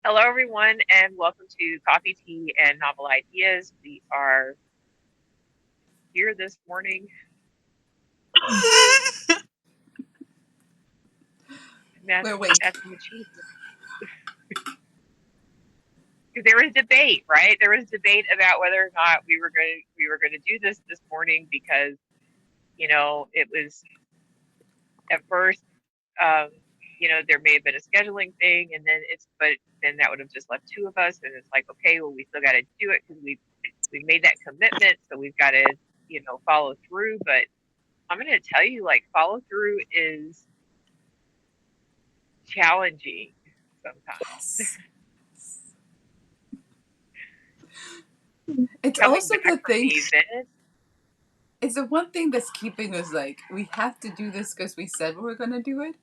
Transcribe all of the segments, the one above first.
Hello, everyone, and welcome to Coffee, Tea, and Novel Ideas. We are here this morning. We're awake. That's an achievement. Because there was debate, right? There was debate about whether or not we were going to do this morning because it was at first um, there may have been a scheduling thing, and then that would have just left two of us, and it's like, okay, well, we still got to do it because we made that commitment, so we've got to follow through. But I'm going to tell you, like, follow through is challenging sometimes. Yes. It's Coming also the back from thing. the event, It's the one thing that's keeping us like we have to do this because we said we were gonna do it.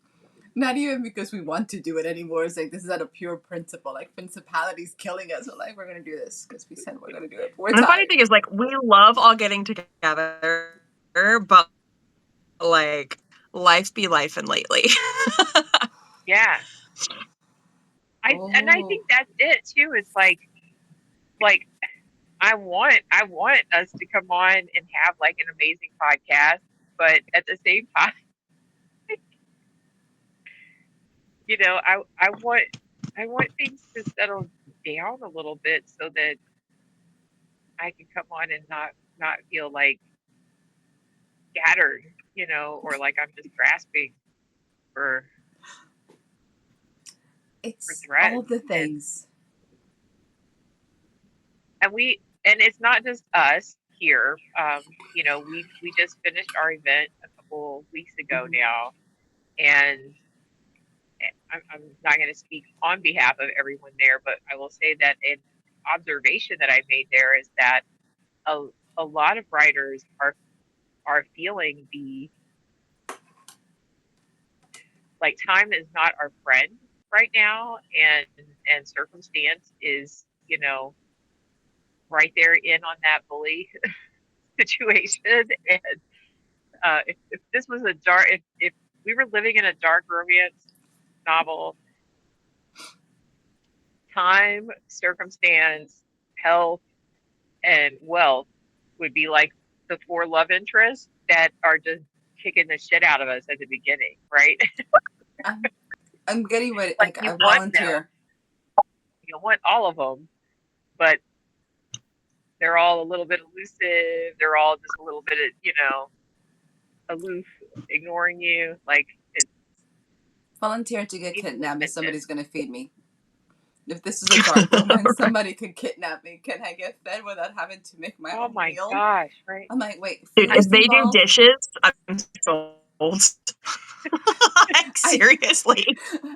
Not even because we want to do it anymore. It's like this is out of pure principle. Like principalities killing us. We're like we're gonna do this because we said we're gonna do it. We're And the funny tired. thing is, like, we love all getting together, but like, life be life and lately. yeah. And I Oh, think that's it too. It's like I want us to come on and have like an amazing podcast, but at the same time, I want things to settle down a little bit so that I can come on and not feel like scattered, or like I'm just grasping for it's all threads. the and things. and it's not just us here. We just finished our event a couple weeks ago Mhm. now, and I'm not going to speak on behalf of everyone there, but I will say that an observation that I made there is that a, a lot of writers are feeling the like time is not our friend right now, and circumstance is right there in on that bully situation. And if this was a dark, if we were living in a dark romance novel, time, circumstance, health, and wealth would be like the four love interests that are just kicking the shit out of us at the beginning, right? I'm, I'm getting ready. Like Like you I want them, volunteer. you want all of them, but they're all a little bit elusive. They're all just a little bit, aloof, ignoring you. Like it's Volunteer to get needing kidnapped if attention. somebody's gonna feed me. If this is a dark romance, somebody could kidnap me. Can I get fed without having to make my Oh own my meal? gosh, right? I'm like, wait, Dude, food if is they do involved? dishes, I'm sold. Like, I seriously.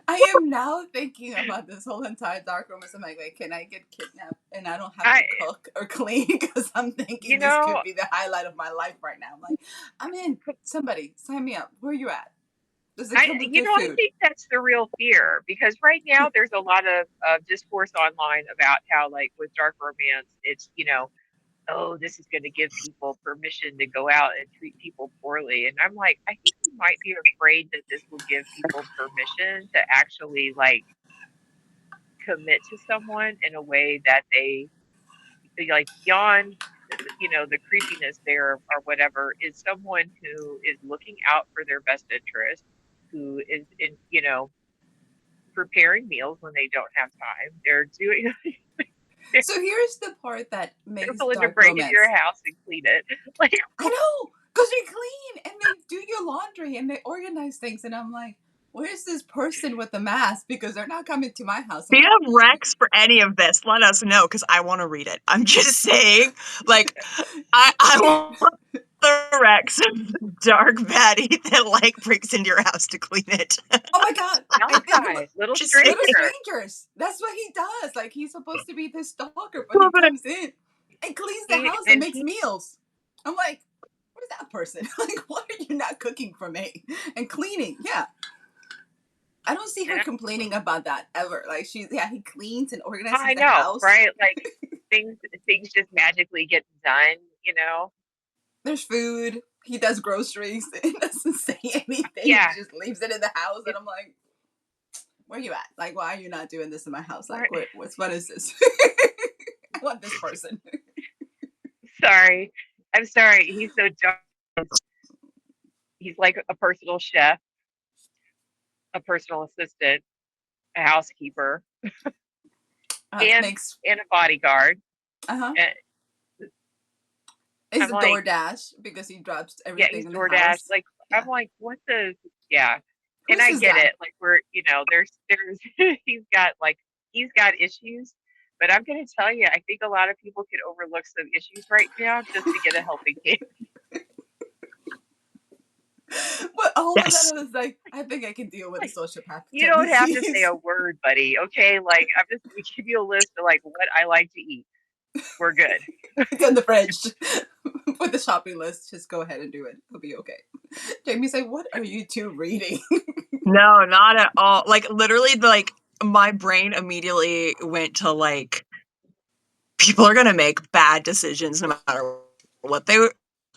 I am now thinking about this whole entire dark romance. I'm like, wait, can I get kidnapped and I don't have to I, cook or clean? Because I'm you thinking this know, could be the highlight of my life right now. I'm like, I'm in. Somebody, sign me up. Where you at? Does it come with good I food? think that's the real fear because right now there's a lot of discourse online about how, like, with dark romance, it's, oh, this is going to give people permission to go out and treat people poorly. And I'm like, I think you might be afraid that this will give people permission to actually, like, commit to someone in a way that they, like, beyond, the creepiness there or whatever, is someone who is looking out for their best interest, who is preparing meals when they don't have time. They're doing they're So here's the part that makes willing to dark break into your romance. house and clean it. Like, I know, because they clean and they do your laundry and they organize things. And I'm like, where's this person with the mask? Because they're not coming to my house. I'm If you like, have Rex for any of this, let us know, because I want to read it. I'm just saying, like, I want the Rex dark baddie that, like, breaks into your house to clean it. oh my God. I think Malachi, little Just stranger. saying. Little Strangers. That's what he does. Like he's supposed to be this stalker, but he Love it. comes in and cleans the He house and and makes he meals. I'm like, where's that person? Like, why are you not cooking for me? And cleaning, yeah. I don't see her and complaining about that ever. Like he cleans and organizes I the know, house. right? Like things just magically get done. There's food. He does groceries. He doesn't say anything. He Yeah, just leaves it in the house, and it's I'm like, where you at? Like, why are you not doing this in my house? Like, What? what is this? I want this person. Sorry. I'm sorry. He's so dark. He's like a personal chef, a personal assistant, a housekeeper, and Makes and a bodyguard. uh-huh. And Is I'm a like, DoorDash because he drops yeah, everything he's in the DoorDash. house. Like, I'm Yeah. like, what the? Yeah, and Who's I this get guy? it. Like, there's he's got issues, but I'm gonna tell you, I think a lot of people could overlook some issues right now just to get a helping hand. But all of a Yes. sudden it's like, I think I can deal with the Like, sociopath you don't have to say tendencies. a word, buddy. Okay, like I'm just gonna give you a list of like what I like to eat. We're good. It's in the fridge. With the shopping list, just go ahead and do it. It'll be okay. Jamie's like, what are you two reading? No, not at all. Like literally, like my brain immediately went to like people are gonna make bad decisions no matter what they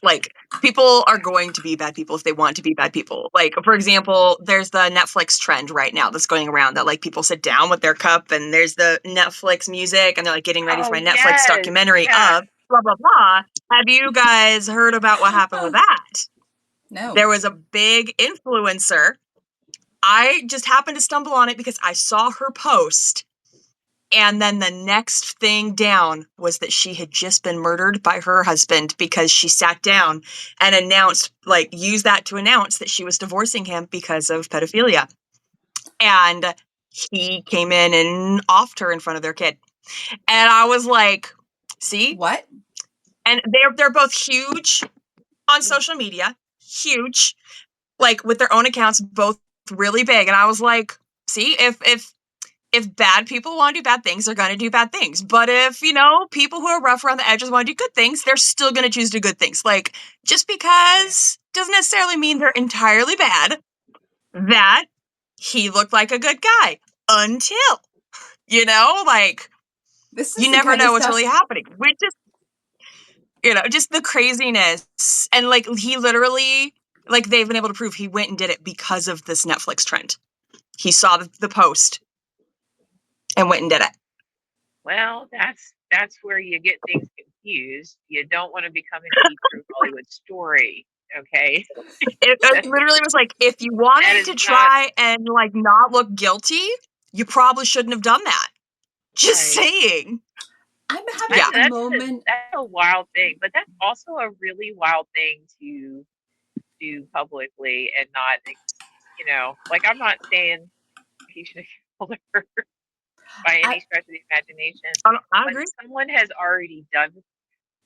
like. People are going to be bad people if they want to be bad people. Like for example, there's the Netflix trend right now that's going around that like people sit down with their cup and there's the Netflix music and they're like getting ready for Oh my Netflix yes, documentary yeah. of blah blah blah. Have you guys heard about what happened with that? No. There was a big influencer. I just happened to stumble on it because I saw her post. And then the next thing down was that she had just been murdered by her husband because she sat down and announced, like, used that to announce that she was divorcing him because of pedophilia. And he came in and offed her in front of their kid. And I was like, see? What? And they're both huge on social media, huge, like with their own accounts, both really big. And I was like, see, if bad people want to do bad things, they're going to do bad things. But if, people who are rough around the edges want to do good things, they're still going to choose to do good things. Like, just Yeah. because doesn't necessarily mean they're entirely bad. That he looked like a good guy until, like, This is you the never kind of know what's stuff. really happening, which is, just the craziness. And, like, he literally, like, they've been able to prove he went and did it because of this Netflix trend. He saw the post and went and did it. Well, that's where you get things confused. You don't want to become an 80 Proof Hollywood story, okay? It that, literally was like, if you that wanted is to not try and like not look guilty, you probably shouldn't have done that. Just right. saying. I'm having Yeah. a moment. That's a wild thing, but that's also a really wild thing to do publicly and not, like I'm not saying he should have killed her by I, any stretch of the imagination, I but agree. if someone has already done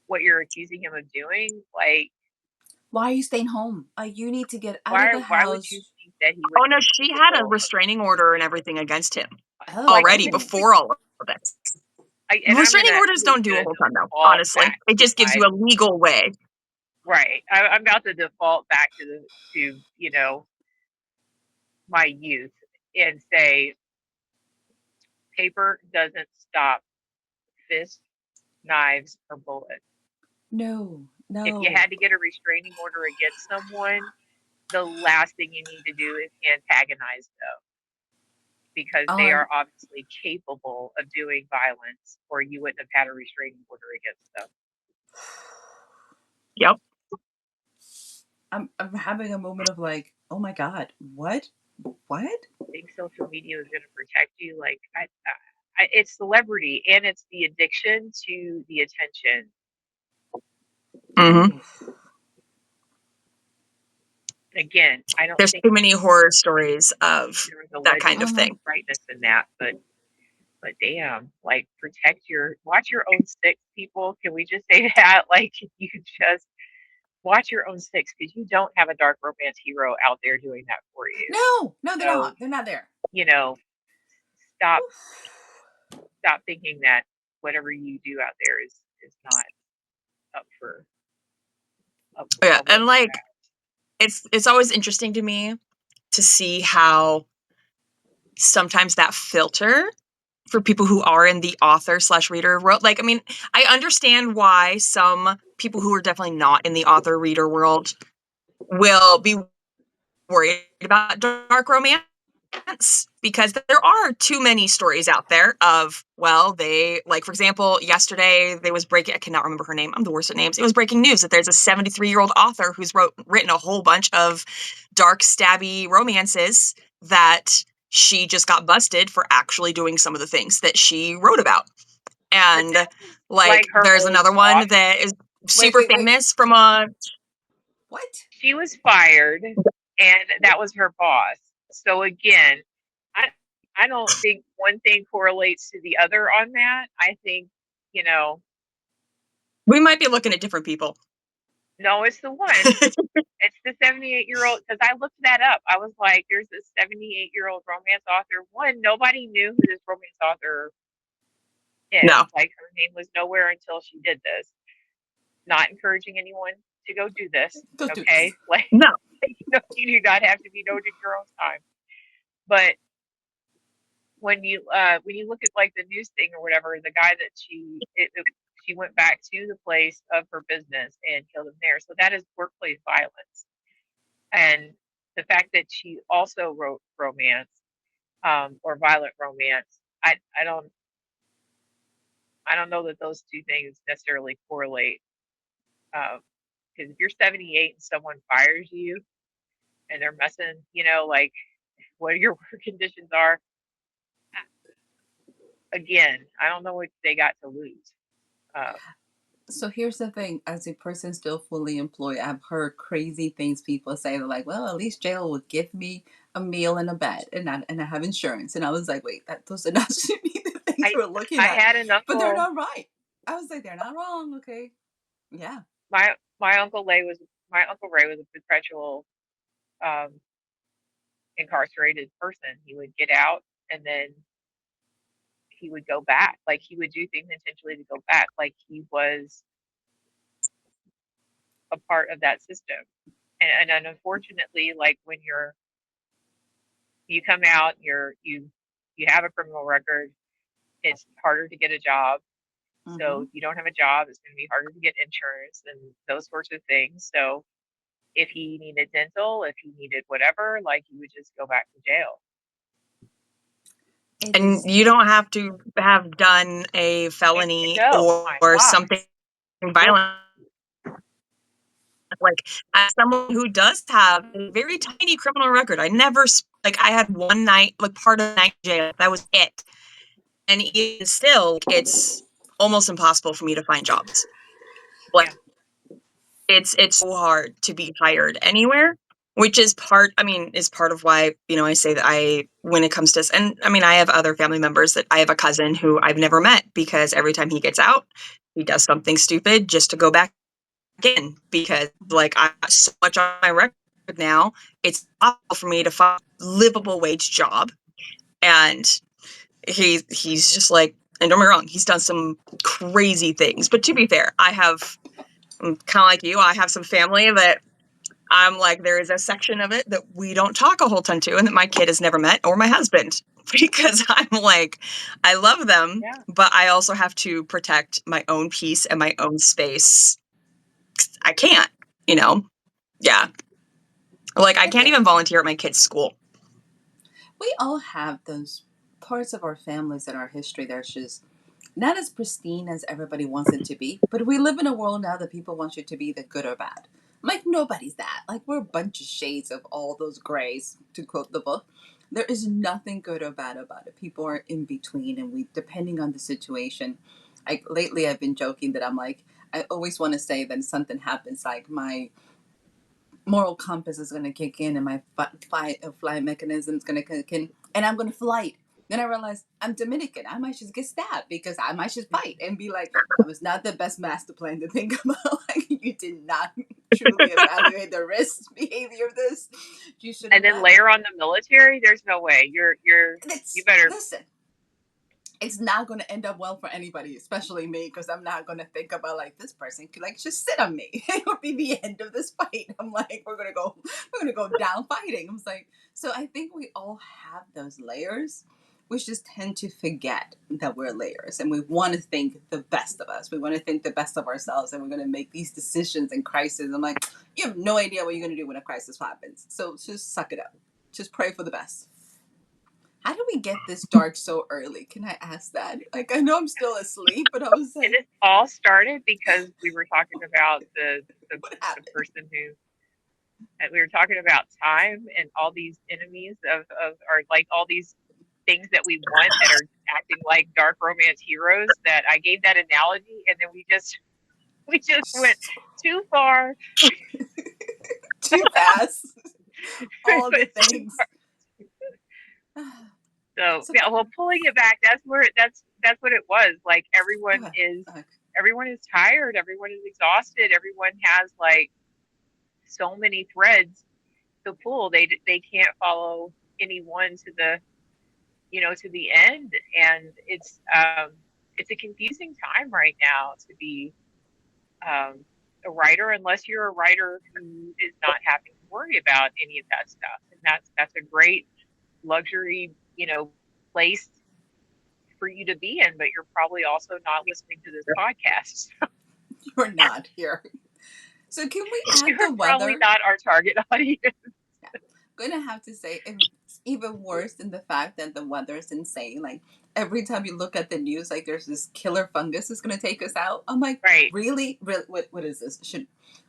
what you're accusing him of doing, like why are you staying home? You need to get out of the why would you house. think that he would Oh no, be she had a capable of restraining order and everything against him Oh, like already this okay. is before all of this. and Restraining orders I'm don't do a gonna whole ton though, default honestly. back It to just gives my you a legal way. right. I'm about to default back to my youth and say paper doesn't stop fists, knives, or bullets. No, If you no. had to get a restraining order against someone, the last thing you need to do is antagonize them because they Um, are obviously capable of doing violence, or you wouldn't have had a restraining order against them. Yep. I'm having a moment of like, oh my god, what? What? Think social media is going to protect you? Like, it's celebrity and it's the addiction to the attention. Hmm. Oof. Again, I don't There's think too many horror stories of there was that kind alleged of thing. rightness in that, but damn, like watch your own six, people. Can we just say that? Like, you just watch your own six because you don't have a dark romance hero out there doing that for you. No, no, they're So not. They're not there. you know, stop thinking that whatever you do out there is not up for up for Yeah, public. and like it's always interesting to me to see how sometimes that filter for people who are in the author slash reader world. Like, I mean, I understand why some people who are definitely not in the author reader world will be worried about dark romance. because there are too many stories out there of, well, they, like, for example, yesterday they was breaking, I cannot remember her name, I'm the worst at names. It was breaking news that there's a 73-year-old author who's written a whole bunch of dark, stabby romances that she just got busted for actually doing some of the things that she wrote about. But And that was like like her there's old another one boss. that is Wait, super wait, wait. famous from a What? She was fired, and that was her boss. So again, I I don't think one thing correlates to the other on that. I think, you know, we might be looking at different people. no, it's the one. It's the 78-year-old, because I looked that up. I was like, there's a 78-year-old romance author. One, nobody knew who this romance author is. No. Like, her name was nowhere until she did this. Not encouraging anyone to go do this, Don't do this. okay? Like, No. you do not have to be known in your own time. But when you look at like the news thing or whatever, the guy that she went back to the place of her business and killed him there. So that is workplace violence. And the fact that she also wrote romance, or violent romance, I don't I don't know that those two things necessarily correlate. Because if you're 78 and someone fires you and they're messing, like what your work conditions are, again, I don't know what they got to lose. Uh, So here's the thing: as a person still fully employed, I've heard crazy things people say. They're like, "Well, at least jail would give me a meal and a bed, and I have insurance." And I was like, "Wait, those are not should be the things I we're looking I at." had an But they're uncle. not right. I was like, "They're not wrong." Okay, yeah. My uncle Ray was a perpetual, um, incarcerated person. He would get out and then he would go back. Like he would do things intentionally to go back. Like he was a part of that system. And unfortunately, like when you come out, you have a criminal record, it's harder to get a job. So Mm-hmm. if you don't have a job, it's going to be harder to get insurance and those sorts of things. So if he needed dental, if he needed whatever, like he would just go back to jail. It And is. you don't have to have done a And felony no, or my something gosh. violent. Like, as someone who does have a very tiny criminal record, I never like I had one night, like part of the night in jail. That was it. And even still, it's almost impossible for me to find jobs. Like Yeah. it's so hard to be hired anywhere, which is part of why, I say that when it comes to, and I mean, I have other family members that I have a cousin who I've never met because every time he gets out, he does something stupid just to go back in because like I got so much on my record now, it's possible for me to find a livable wage job. And he's just like, and don't get me wrong, he's done some crazy things. But to be fair, I'm kind of like you. I have some family that I'm like, there is a section of it that we don't talk a whole ton to, and that my kid has never met, or my husband, because I'm like, I love them, Yeah. but I also have to protect my own peace and my own space. I can't, you know? Yeah. Like, I I can't think even volunteer at my kid's school. we all have those parts of our families and our history that's just not as pristine as everybody wants it to be. But we live in a world now that people want you to be the good or bad. Like nobody's that. Like we're a bunch of shades of all those grays, to quote the book. There is nothing good or bad about it. People are in between, and we, depending on the situation. Like lately, I've been joking that I'm like, I always want to say that something happens, like my moral compass is going to kick in and my fight or flight mechanism is going to kick in and I'm going to flight. Then I realized I'm Dominican. I might just get stabbed because I might just fight and be like, that was not the best master plan to think about. Like, you did not truly evaluate the risk behavior of this. You should And have then left. layer on the military, there's no way. You It's, better. listen, it's not going to end up well for anybody, especially me, because I'm not going to think about like this person could like just sit on me. It would be the end of this fight. I'm like, we're gonna go down fighting. I was like, so I think we all have those layers. We just tend to forget that we're layers, and we want to think the best of us. We want to think the best of ourselves, and we're going to make these decisions in crisis. I'm like, you have no idea what you're going to do when a crisis happens. So just suck it up. Just pray for the best. How do we get this dark so early? Can I ask that? Like, I know I'm still asleep, but I was like, It all started because we were talking about what the happened? person who, and we were talking about time and all these enemies of or like all these things that we want that are acting like dark romance heroes, that I gave that analogy, and then we just went too far. Too fast. We All the went too things. far. So So, yeah, well, pulling it back, that's what it was. Like okay, okay. everyone is tired, everyone is exhausted, everyone has like so many threads to pull. They can't follow anyone to the, to the end, and it's a confusing time right now to be um, a writer, unless you're a writer who is not having to worry about any of that stuff, and that's a great luxury, place for you to be in, but you're probably also not listening to this podcast. You're not here. So, can we add You're the probably weather? not our target audience. Yeah. Gonna have to say it's even worse than the fact that the weather is insane. Like every time you look at the news, like there's this killer fungus that's gonna take us out. I'm like, Right. really? Really? What is this?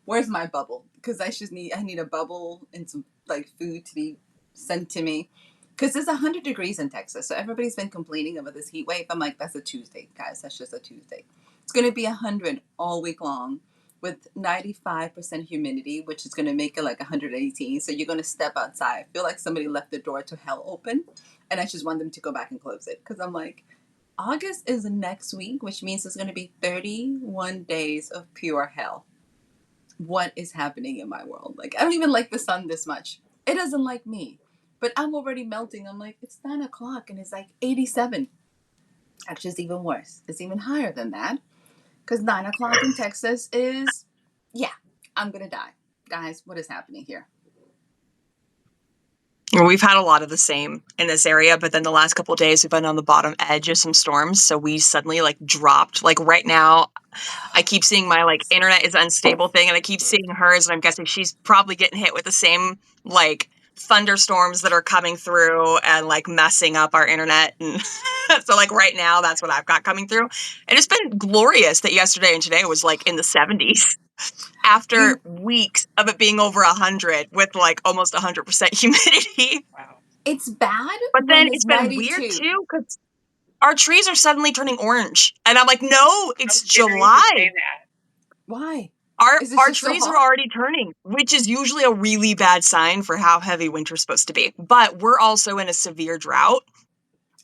Where's my bubble? Because I need a bubble and some like food to be sent to me. Because it's 100 degrees in Texas, so everybody's been complaining about this heat wave. I'm like, that's a Tuesday, guys. That's just a Tuesday. It's gonna be 100 all week long with 95% humidity, which is going to make it like 118. So you're going to step outside. I feel like somebody left the door to hell open, and I just want them to go back and close it because I'm like, August is next week, which means it's going to be 31 days of pure hell. What is happening in my world? Like, I don't even like the sun this much. It doesn't like me, but I'm already melting. I'm like, it's 9 o'clock and it's like 87. Actually, it's even worse. It's even higher than that because 9 o'clock in Texas is, yeah, I'm gonna die. Guys, what is happening here? We've had a lot of the same in this area, but then the last couple of days we've been on the bottom edge of some storms, so we suddenly like dropped. Like right now, I keep seeing my like internet is unstable thing, and I keep seeing hers, and I'm guessing she's probably getting hit with the same like thunderstorms that are coming through and like messing up our internet. And so like right now, that's what I've got coming through. And it's been glorious that yesterday and today was like in the 70s after You, weeks of it being over 100 with like almost 100% humidity. Wow. it's bad But then when it's it's been weird 92. too because our trees are suddenly turning orange. And I'm like, no, I it's was getting ready to say July. that. Why? Our Is it our just so trees are hot? already turning, which is usually a really bad sign for how heavy winter's supposed to be. But we're also in a severe drought.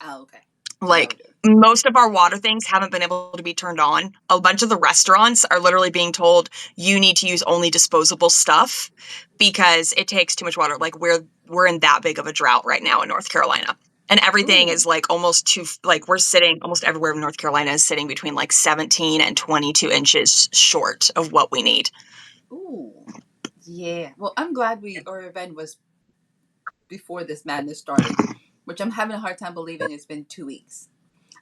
Oh, okay. So that Like would do it. most of our water things haven't been able to be turned on. A bunch of the restaurants are literally being told you need to use only disposable stuff because it takes too much water. Like we're in that big of a drought right now in North Carolina. And everything is Ooh, like almost too like we're sitting almost everywhere in North Carolina is sitting between like 17 and 22 inches short of what we need. ooh, yeah. Well, I'm glad our event was before this madness started, which I'm having a hard time believing it's been 2 weeks.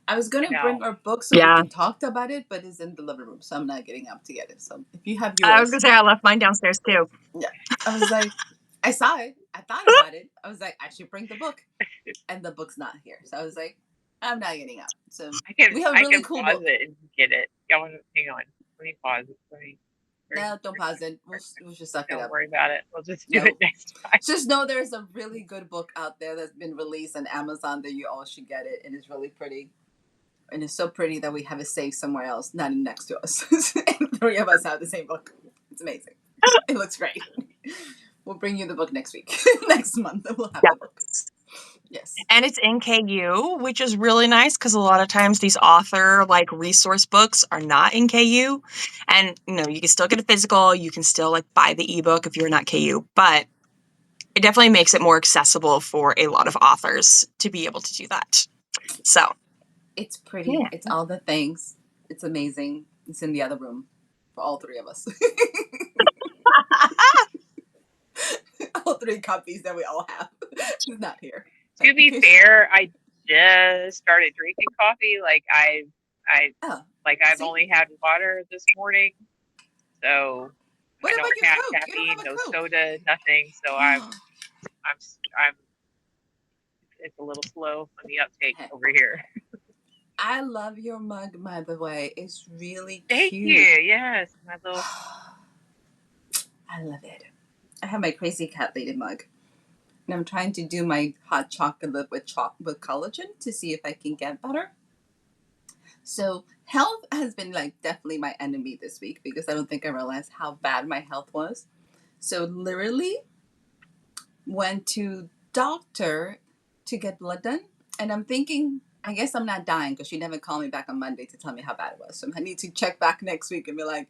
I was I gonna bring know. our book so we Yeah. can talk about it, but it's in the living room, so I'm not getting up to get it. So if you have I was yours, gonna say I left mine downstairs too. yeah. I was like, I saw it. I thought about it. I was like, I should bring the book, and the book's not here. So I was like, I'm not getting up. So we have a I really can cool pause book. it and get it. Y'all want to hang on? Let me pause it. Let me. No, don't pause it. We'll just suck it Don't up. worry about it. We'll just do it No, next time. just know there's a really good book out there that's been released on Amazon that you all should get it, and it's really pretty. And it's so pretty that we have it saved somewhere else, not next to us. And three of us have the same book. It's amazing. It looks great. We'll bring you the book next week. Next month, we'll have Yeah. the book. Yes. And it's in KU, which is really nice because a lot of times these author like resource books are not in KU. And you can still get a physical, you can still like buy the ebook if you're not KU, but it definitely makes it more accessible for a lot of authors to be able to do that. So, It's pretty. yeah. It's all the things. It's amazing. It's in the other room for all three of us. All three copies that we all have. It's not here. So To in be case. fair, I just started drinking coffee. I Oh, like I've see. only had water this morning, so I What don't about your have Coke? You don't caffeine, have a no Coke. soda, nothing. So I'm it's a little slow on the uptake Hey, over here. I love your mug, by the way. It's really Thank you. cute. Yes, my little. I love it. I have my crazy cat lady mug. And I'm trying to do my hot chocolate with collagen to see if I can get better. So health has been like definitely my enemy this week because I don't think I realized how bad my health was. So literally went to doctor to get blood done, and I'm thinking I guess I'm not dying because she never called me back on Monday to tell me how bad it was. So I need to check back next week and be like,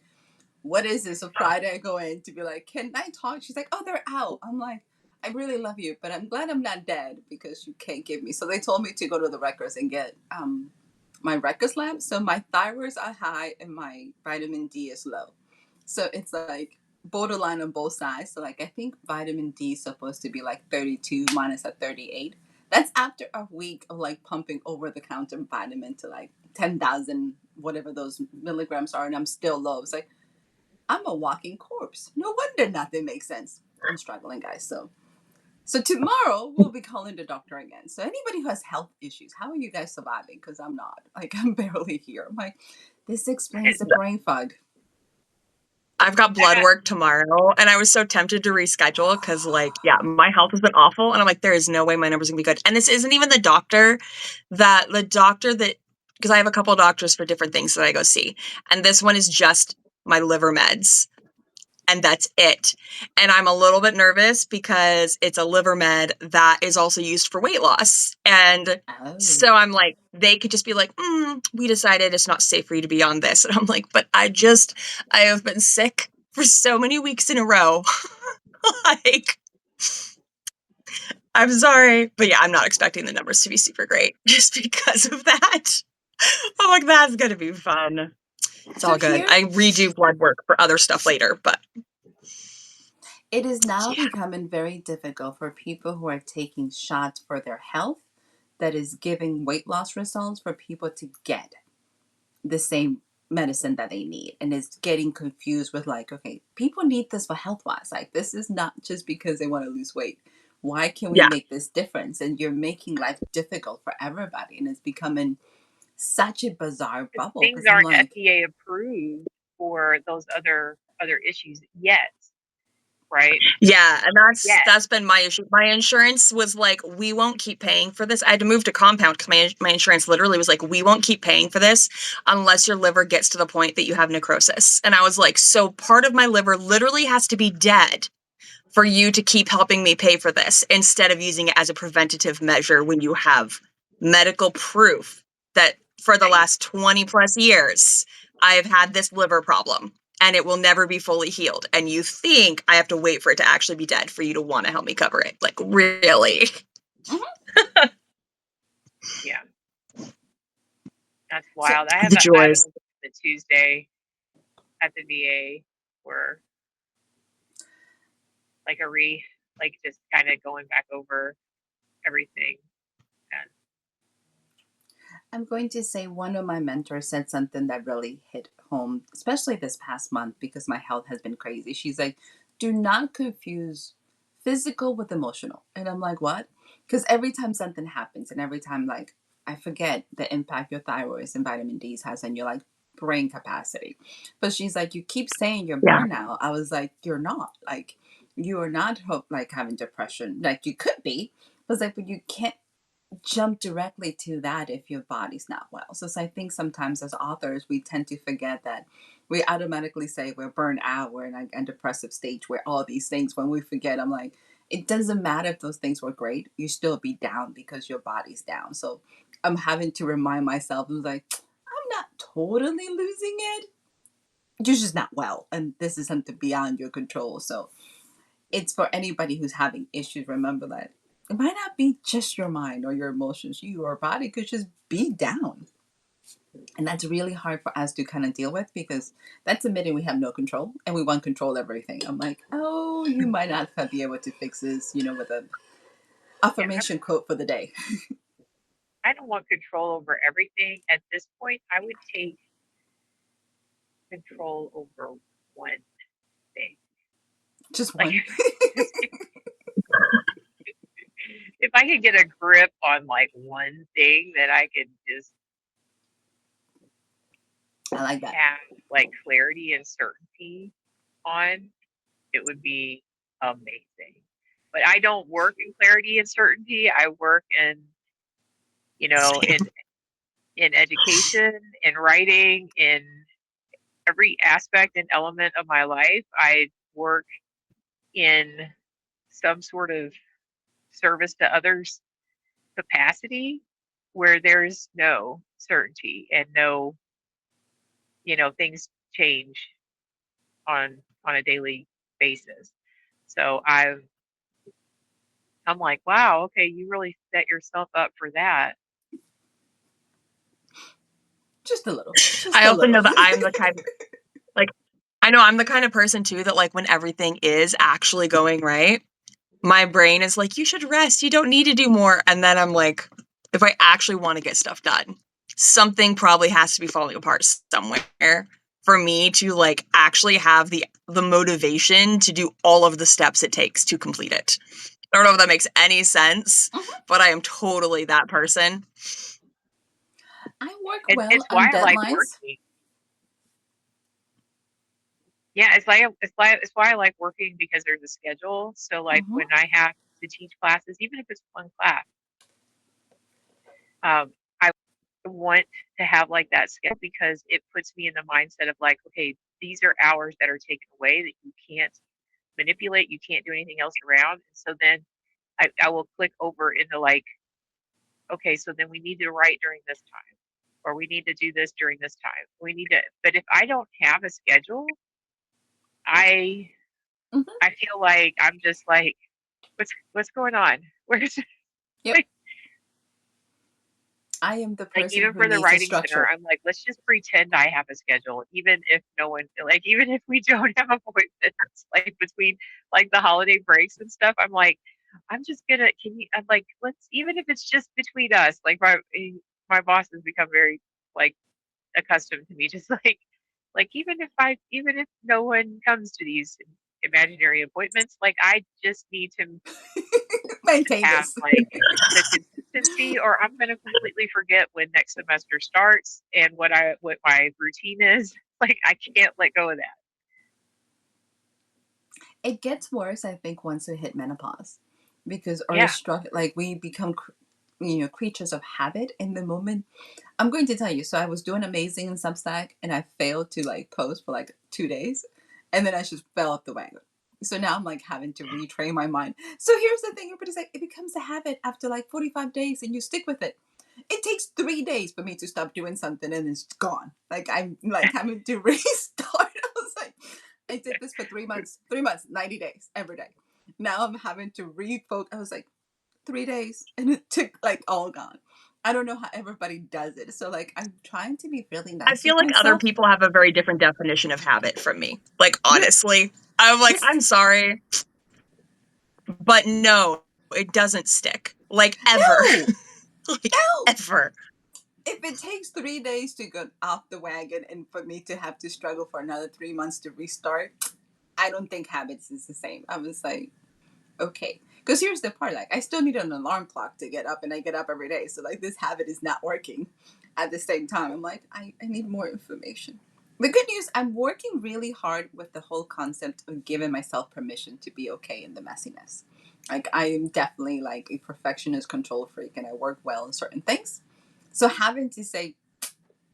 what is this? So Friday I go in to be like, can I talk? She's like, oh, they're out. I'm like, I really love you, but I'm glad I'm not dead because you can't give me. So they told me to go to the records and get my records lab. So my thyroids are high and my vitamin D is low. So it's like borderline on both sides. So like I think vitamin D is supposed to be like 32 minus a 38. That's after a week of like pumping over the counter vitamin to like 10,000 whatever those milligrams are, and I'm still low. It's like I'm a walking corpse. No wonder nothing makes sense. I'm struggling, guys. So tomorrow we'll be calling the doctor again. So anybody who has health issues, how are you guys surviving? Because I'm not. Like I'm barely here. I'm like, this explains the brain fog. I've got I blood got. work tomorrow, and I was so tempted to reschedule because, like, yeah, my health has been awful, and I'm like, there is no way my numbers are gonna be good. And this isn't even the doctor that, because I have a couple of doctors for different things that I go see, and this one is just my liver meds, and that's it. And I'm a little bit nervous because it's a liver med that is also used for weight loss. And Oh. so I'm like, they could just be like, we decided it's not safe for you to be on this. And I'm like, but I have been sick for so many weeks in a row. Like, I'm sorry. But yeah, I'm not expecting the numbers to be super great just because of that. I'm like, that's going to be fun. It's So all good. here I redo blood work for other stuff later, but it is now yeah. becoming very difficult for people who are taking shots for their health that is giving weight loss results for people to get the same medicine that they need, and it's getting confused with like, okay, people need this for health wise, like this is not just because they want to lose weight. Why can we Yeah. make this difference? And you're making life difficult for everybody, and it's becoming such a bizarre Because bubble things because I'm aren't like, FDA approved for those other issues yet, right? Yeah, and Yet. that's been my issue. My insurance was like, "We won't keep paying for this." I had to move to compound because my insurance literally was like, "We won't keep paying for this unless your liver gets to the point that you have necrosis." And I was like, "So part of my liver literally has to be dead for you to keep helping me pay for this instead of using it as a preventative measure when you have medical proof that for the Right. last 20 plus years, I have had this liver problem and it will never be fully healed. And you think I have to wait for it to actually be dead for you to want to help me cover it? Like, really?" mhm. Yeah, that's So wild. The I have an joys. appointment Tuesday at the VA for like a like just kind of going back over everything. And I'm going to say one of my mentors said something that really hit home, especially this past month because my health has been crazy. She's like, do not confuse physical with emotional. And I'm like, what? Because every time something happens and every time, like, I forget the impact your thyroid and vitamin D has on your like brain capacity. But she's like, you keep saying you're Yeah. burnout. I was like, you're not. Like, you are not like having depression. Like, you could be. But it's like, but you can't jump directly to that if your body's not well. So I think sometimes as authors, we tend to forget that we automatically say we're burnt out, we're in a depressive stage, we're all these things. When we forget, I'm like, it doesn't matter if those things were great, you still be down because your body's down. So I'm having to remind myself, I'm like, I'm not totally losing it. You're just not well. And this is something beyond your control. So it's for anybody who's having issues. Remember that it might not be just your mind or your emotions. Your body could just be down. And that's really hard for us to kind of deal with because that's admitting we have no control and we want control everything. I'm like, oh, you might not be able to fix this, with an yeah, affirmation quote for the day. I don't want control over everything. At this point, I would take control over one thing. Just Like one. just if I could get a grip on like one thing that I could just I like that. have like clarity and certainty on, it would be amazing. But I don't work in clarity and certainty. I work in, you know, Same. in education, in writing, in every aspect and element of my life. I work in some sort of service to others capacity where there's no certainty and no, things change on a daily basis. So I'm like, wow, okay, you really set yourself up for that. Just a little. Just I a also know little. that I'm the kind of, like, I know I'm the kind of person too that, like, when everything is actually going right, my brain is like, you should rest. You don't need to do more. And then I'm like, if I actually want to get stuff done, something probably has to be falling apart somewhere for me to, like, actually have the motivation to do all of the steps it takes to complete it. I don't know if that makes any sense, but I am totally that person. I work It's well why on I like deadlines. working. Yeah, it's why I like working because there's a schedule. So like Hmm. when I have to teach classes, even if it's one class, I want to have like that schedule because it puts me in the mindset of like, okay, these are hours that are taken away that you can't manipulate, you can't do anything else around. And so then I will click over into like, okay, so then we need to write during this time, or we need to do this during this time. We need to, but if I don't have a schedule, I Hmm. I feel like I'm just like, what's going on? Where's Yep. like, I am the like person even who for the needs a writing center, structure. I'm like, let's just pretend I have a schedule, even if no one like even if we don't have appointments like between like the holiday breaks and stuff. I'm like, I'm just gonna can you I'm like, let's even if it's just between us, like my boss has become very like accustomed to me just like even if no one comes to these imaginary appointments, like I just need to Maintain have this. like the consistency or I'm going to completely forget when next semester starts and what my routine is. Like I can't let go of that. It gets worse, I think, once we hit menopause, because our Yeah. structure, like we become, creatures of habit in the moment. I'm going to tell you. So I was doing amazing in Substack, and I failed to like post for like 2 days, and then I just fell off the wagon. So now I'm like having to retrain my mind. So here's the thing: everybody's like, it becomes a habit after like 45 days, and you stick with it. It takes 3 days for me to stop doing something, and it's gone. Like I'm like having to restart. I was like, I did this for 3 months. 3 months, 90 days every day. Now I'm having to refocus. I was like, 3 days, and it took like all gone. I don't know how everybody does it. So like I'm trying to be really I nice feel with like other myself. people have a very different definition of habit from me. Like, Yep. honestly, I'm like, This I'm sorry, but no, it doesn't stick. Like, ever. no, Like, no. ever. If it takes 3 days to get off the wagon and for me to have to struggle for another 3 months to restart, I don't think habits is the same. I was like, okay. Because here's the part, like I still need an alarm clock to get up and I get up every day. So like this habit is not working. At the same time, I'm like, I need more information. The good news, I'm working really hard with the whole concept of giving myself permission to be okay in the messiness. Like I am definitely like a perfectionist control freak and I work well in certain things. So having to say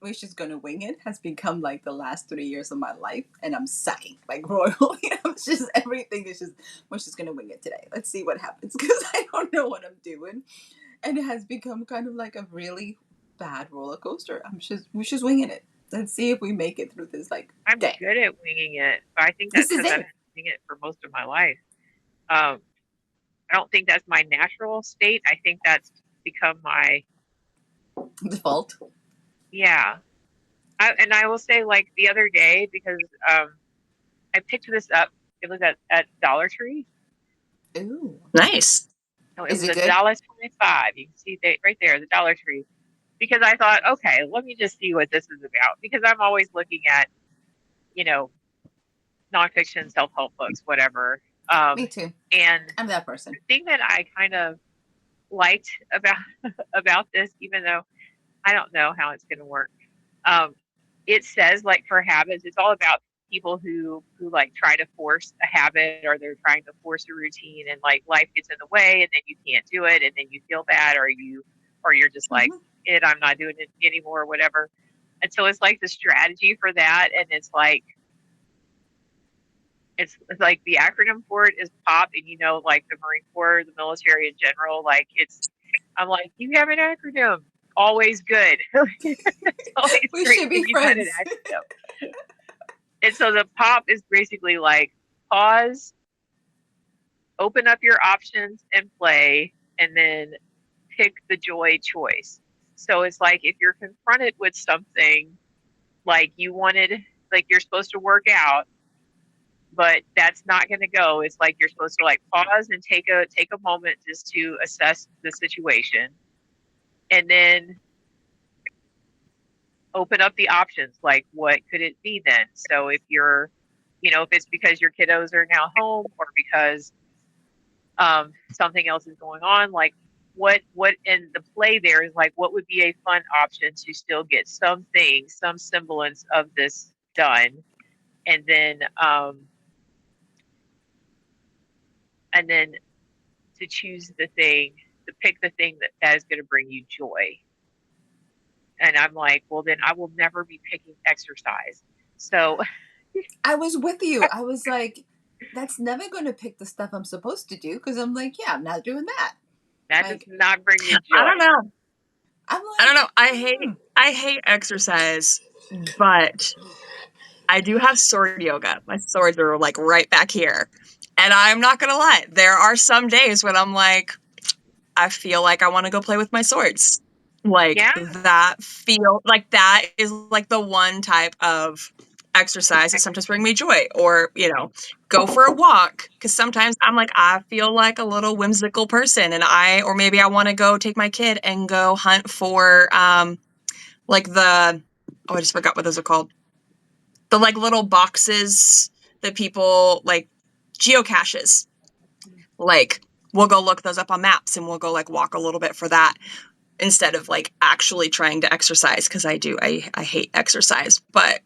we're just gonna wing it has become like the last 3 years of my life, and I'm sucking like royally. It's just everything is just we're just gonna wing it today. Let's see what happens because I don't know what I'm doing, and it has become kind of like a really bad roller coaster. We're just winging it. Let's see if we make it through this like I'm day. good at winging it. But I think This that's is because I've had it. to wing it for most of my life. Um, I don't think that's my natural state. I think that's become my Default. yeah. And I will say like the other day because I picked this up. It was at Dollar Tree. Ooh, Nice. No, it is was it a good? dollar 25. You can see that right there, the Dollar Tree. Because I thought, okay, let me just see what this is about. Because I'm always looking at, you know, nonfiction, self help books, whatever. Um, Me too. and I'm that person. the thing that I kind of liked about about this, even though I don't know how it's going to work. Um, it says like for habits, it's all about people who like try to force a habit or they're trying to force a routine and like life gets in the way and then you can't do it and then you feel bad or you're just like Mm-hmm. it I'm not doing it anymore or whatever. And so it's like the strategy for that and it's like the acronym for it is POP and like the Marine Corps, the military in general, like I'm like, you have an acronym. Always good. It's always We great should when be you've had an friends. acronym. And so the POP is basically like pause, open up your options and play, and then pick the joy choice. So it's like if you're confronted with something like you wanted, like you're supposed to work out, but that's not going to go. It's like you're supposed to like pause and take a moment just to assess the situation, and then open up the options. Like what could it be then? So if you're, if it's because your kiddos are now home or because something else is going on, like what in the play there is like what would be a fun option to still get something, some semblance of this done, and then and then to choose the thing, to pick the thing that is going to bring you joy. And I'm like, well, then I will never be picking exercise. So I was with you. I was like, that's never going to pick the stuff I'm supposed to do because I'm like, yeah, I'm not doing that. that does Like, not bring me I joy. don't know. I'm I don't like, know. I hate exercise, but I do have sword yoga. My swords are like right back here. And I'm not gonna lie, there are some days when I'm like, I feel like I want to go play with my swords. Like Yeah, that is like the one type of exercise that sometimes bring me joy. Or, go for a walk. Cause sometimes I'm like, I feel like a little whimsical person or maybe I want to go take my kid and go hunt for like I just forgot what those are called. The like little boxes that people like geocaches. Like we'll go look those up on maps and we'll go like walk a little bit for that instead of like actually trying to exercise because I hate exercise, but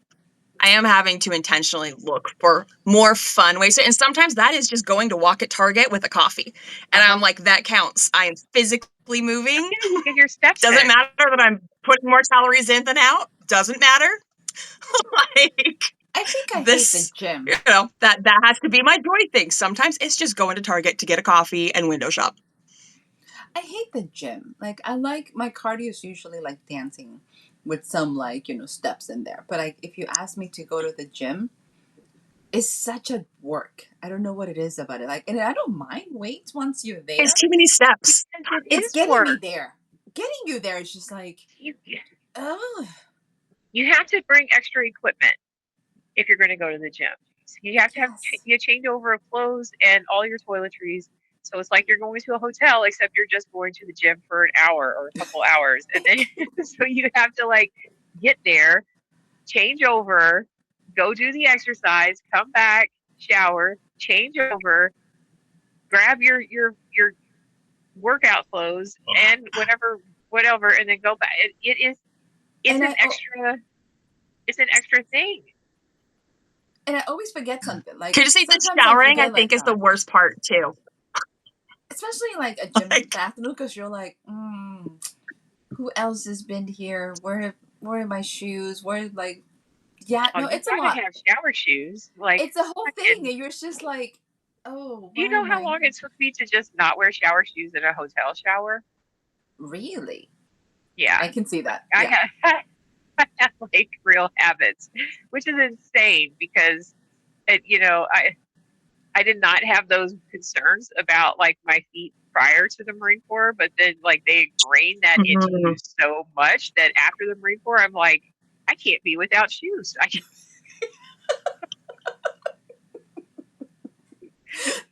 I am having to intentionally look for more fun ways. And sometimes that is just going to walk at Target with a coffee. And I'm uh-huh. like, that counts. I am physically moving. Yeah, you get your steps Doesn't in. matter that I'm putting more calories in than out. Doesn't matter. Like I think I hate the this, gym. that has to be my joy thing. Sometimes it's just going to Target to get a coffee and window shop. I hate the gym. Like, I like my cardio is usually like dancing with some like, steps in there. But if you ask me to go to the gym, it's such a work. I don't know what it is about it. Like, and I don't mind weights once you're It's there. too many steps. Because it It's is getting me work. there. Getting you there is just like, You oh, you have to bring extra equipment if you're going to go to the gym. So you have to have yes. a changeover of clothes and all your toiletries. So it's like you're going to a hotel, except you're just going to the gym for an hour or a couple hours, and then so you have to like get there, change over, go do the exercise, come back, shower, change over, grab your workout clothes and whatever, and then go back. It is it's And an extra it's an extra thing. I always forget something. Like, Can you say that sometimes I showering, I forget, think, like, is the worst part too. especially like a gym Like, bathroom, because you're like, who else has been here? Where are my shoes? Where, like, yeah, Oh, no, you it's a gotta lot. have shower shoes. Like, It's a whole thing, fucking, and you're just like, oh, do you where know am how I? long it took me to just not wear shower shoes in a hotel shower? Really? Yeah, I can see that. I Yeah. have, I have like real habits, which is insane because I did not have those concerns about like my feet prior to the Marine Corps, but then like they ingrained that into you mm, so much that after the Marine Corps, I'm like, I can't be without shoes.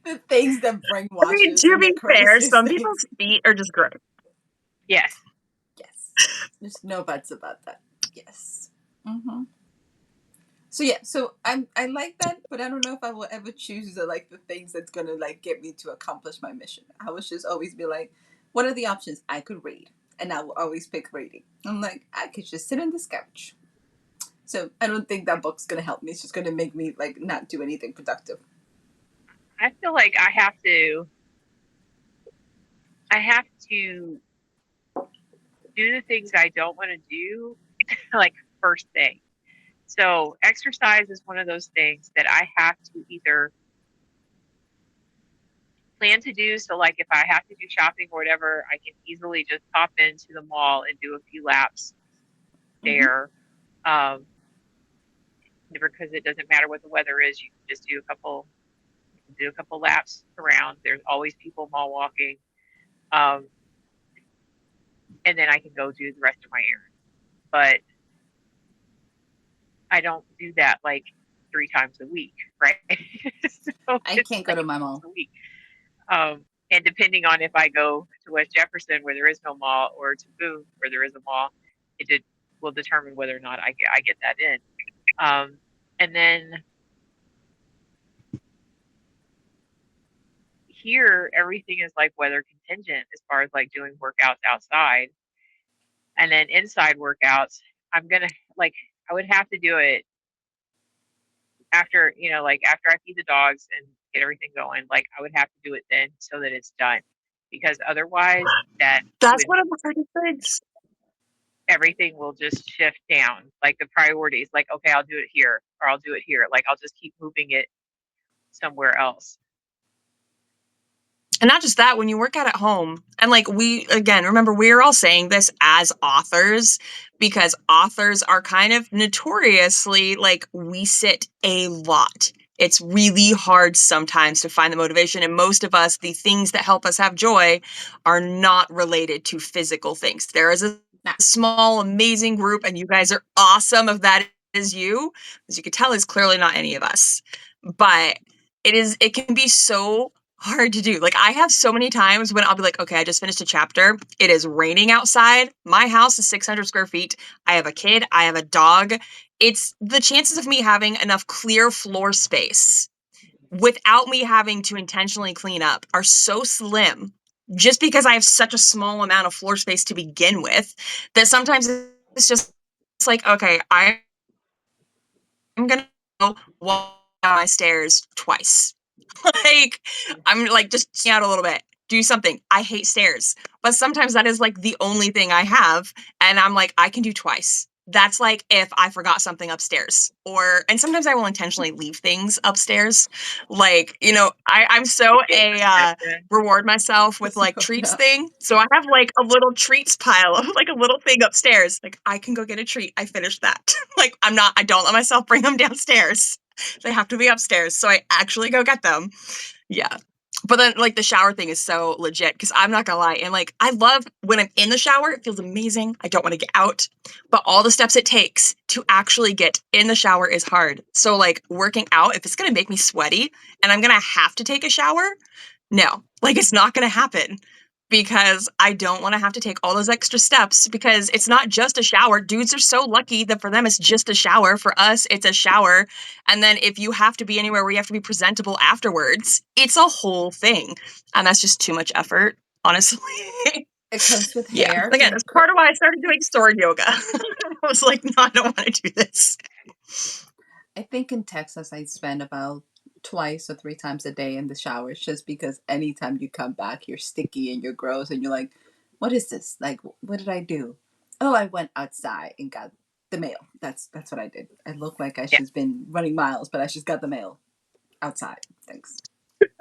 The things that I mean, brainwashes to and the be fair, craziest some things. people's feet are just gross. Yes, Yes. There's no buts about that. Yes. Mm-hmm. So yeah, so I like that, but I don't know if I will ever choose the things that's gonna like get me to accomplish my mission. I would just always be like, What are the options? I could read, and I will always pick reading. I'm like, I could just sit on this couch. So I don't think that book's gonna help me. It's just gonna make me like not do anything productive. I feel like I have to do the things I don't want to do like first thing. So exercise is one of those things that I have to either plan to do. So like if I have to do shopping or whatever, I can easily just pop into the mall and do a few laps Mm-hmm. there. Because it doesn't matter what the weather is, you can just do a couple laps around. There's always people mall walking. Um, and then I can go do the rest of my errands. But I don't do that like 3 times a week, right? So I it's can't go like to my once mall. a week. And depending on if I go to West Jefferson where there is no mall or to Boone where there is a mall, will determine whether or not I get that in. And then here, everything is like weather contingent as far as like doing workouts outside. And then inside workouts, I'm going to like, I would have to do it after, like after I feed the dogs and get everything going. Like I would have to do it then so that it's done because otherwise that That's would one of the hardest things. everything will just shift down like the priorities like okay I'll do it here or I'll do it here like I'll just keep moving it somewhere else. And not just that, when you work out at home, and like we, again, remember, we're all saying this as authors because authors are kind of notoriously like we sit a lot. It's really hard sometimes to find the motivation. And most of us, the things that help us have joy are not related to physical things. There is a Nah. small, amazing group, and you guys are awesome if that is you. As you can tell, is clearly not any of us. But it can be so hard to do. Like I have so many times when I'll be like, okay, I just finished a chapter. It is raining outside. My house is 600 square feet. I have a kid. I have a dog. It's the chances of me having enough clear floor space without me having to intentionally clean up are so slim just because I have such a small amount of floor space to begin with that sometimes it's just it's like, okay, I'm going to go walk down my stairs twice. Like I'm like just out a little bit, do something. I hate stairs, but sometimes that is like the only thing I have, and I'm like I can do twice. That's like if I forgot something upstairs, and sometimes I will intentionally leave things upstairs. Like I'm so You get your a steps in. reward myself with like So, treats yeah. thing. So I have like a little treats pile of like a little thing upstairs. Like I can go get a treat. I finished that. Like I don't let myself bring them downstairs. They have to be upstairs. So I actually go get them. Yeah. But then like the shower thing is so legit because I'm not gonna lie. And like I love when I'm in the shower, it feels amazing. I don't want to get out. But all the steps it takes to actually get in the shower is hard. So like working out, if it's gonna make me sweaty and I'm gonna have to take a shower, no. Like it's not gonna happen because I don't want to have to take all those extra steps because it's not just a shower. Dudes are so lucky that for them it's just a shower. For us, it's a shower. And then if you have to be anywhere where you have to be presentable afterwards, it's a whole thing. And that's just too much effort, honestly. It comes with Yeah. hair Again, and that's part of why I started doing sword yoga. I was like, no, I don't want to do this. I think in Texas I spend about twice or three times a day in the showers just because anytime you come back you're sticky and you're gross and you're like, what is this? Like what did I do? Oh, I went outside and got the mail. That's what I did. I look like I Yeah. just been running miles, but I just got the mail outside. Thanks.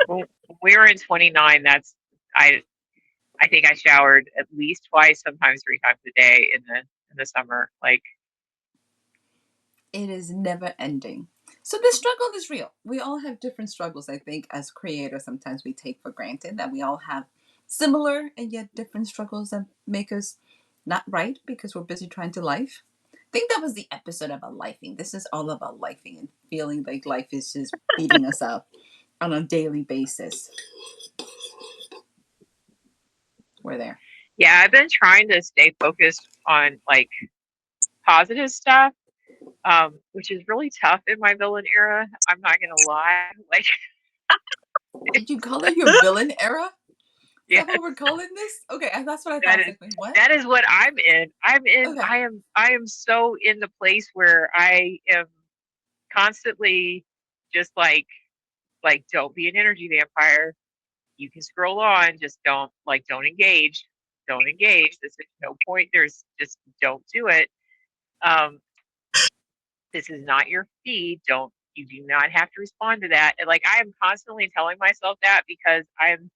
When we were in 29, I I think I showered at least twice, sometimes 3 times a day in the summer. Like It is never ending. So the struggle is real. We all have different struggles. I think as creators, sometimes we take for granted that we all have similar and yet different struggles that make us not right because we're busy trying to life. I think that was the episode about lifing. This is all about lifing and feeling like life is just beating us up on a daily basis. We're there. yeah, I've been trying to stay focused on like positive stuff, which is really tough in my villain era. I'm not gonna lie. Like Did you call it your villain era? Yeah, that what we're calling this? Okay, that's what I thought. I that was is like, wait, what? that is what I'm in. Okay. I am so in the place where I am constantly just like don't be an energy vampire. You can scroll on, just don't engage. Don't engage. There's no point. There's just don't do it. Um, this is not your feed. Don't You do not have to respond to that. And like I am constantly telling myself that because I'm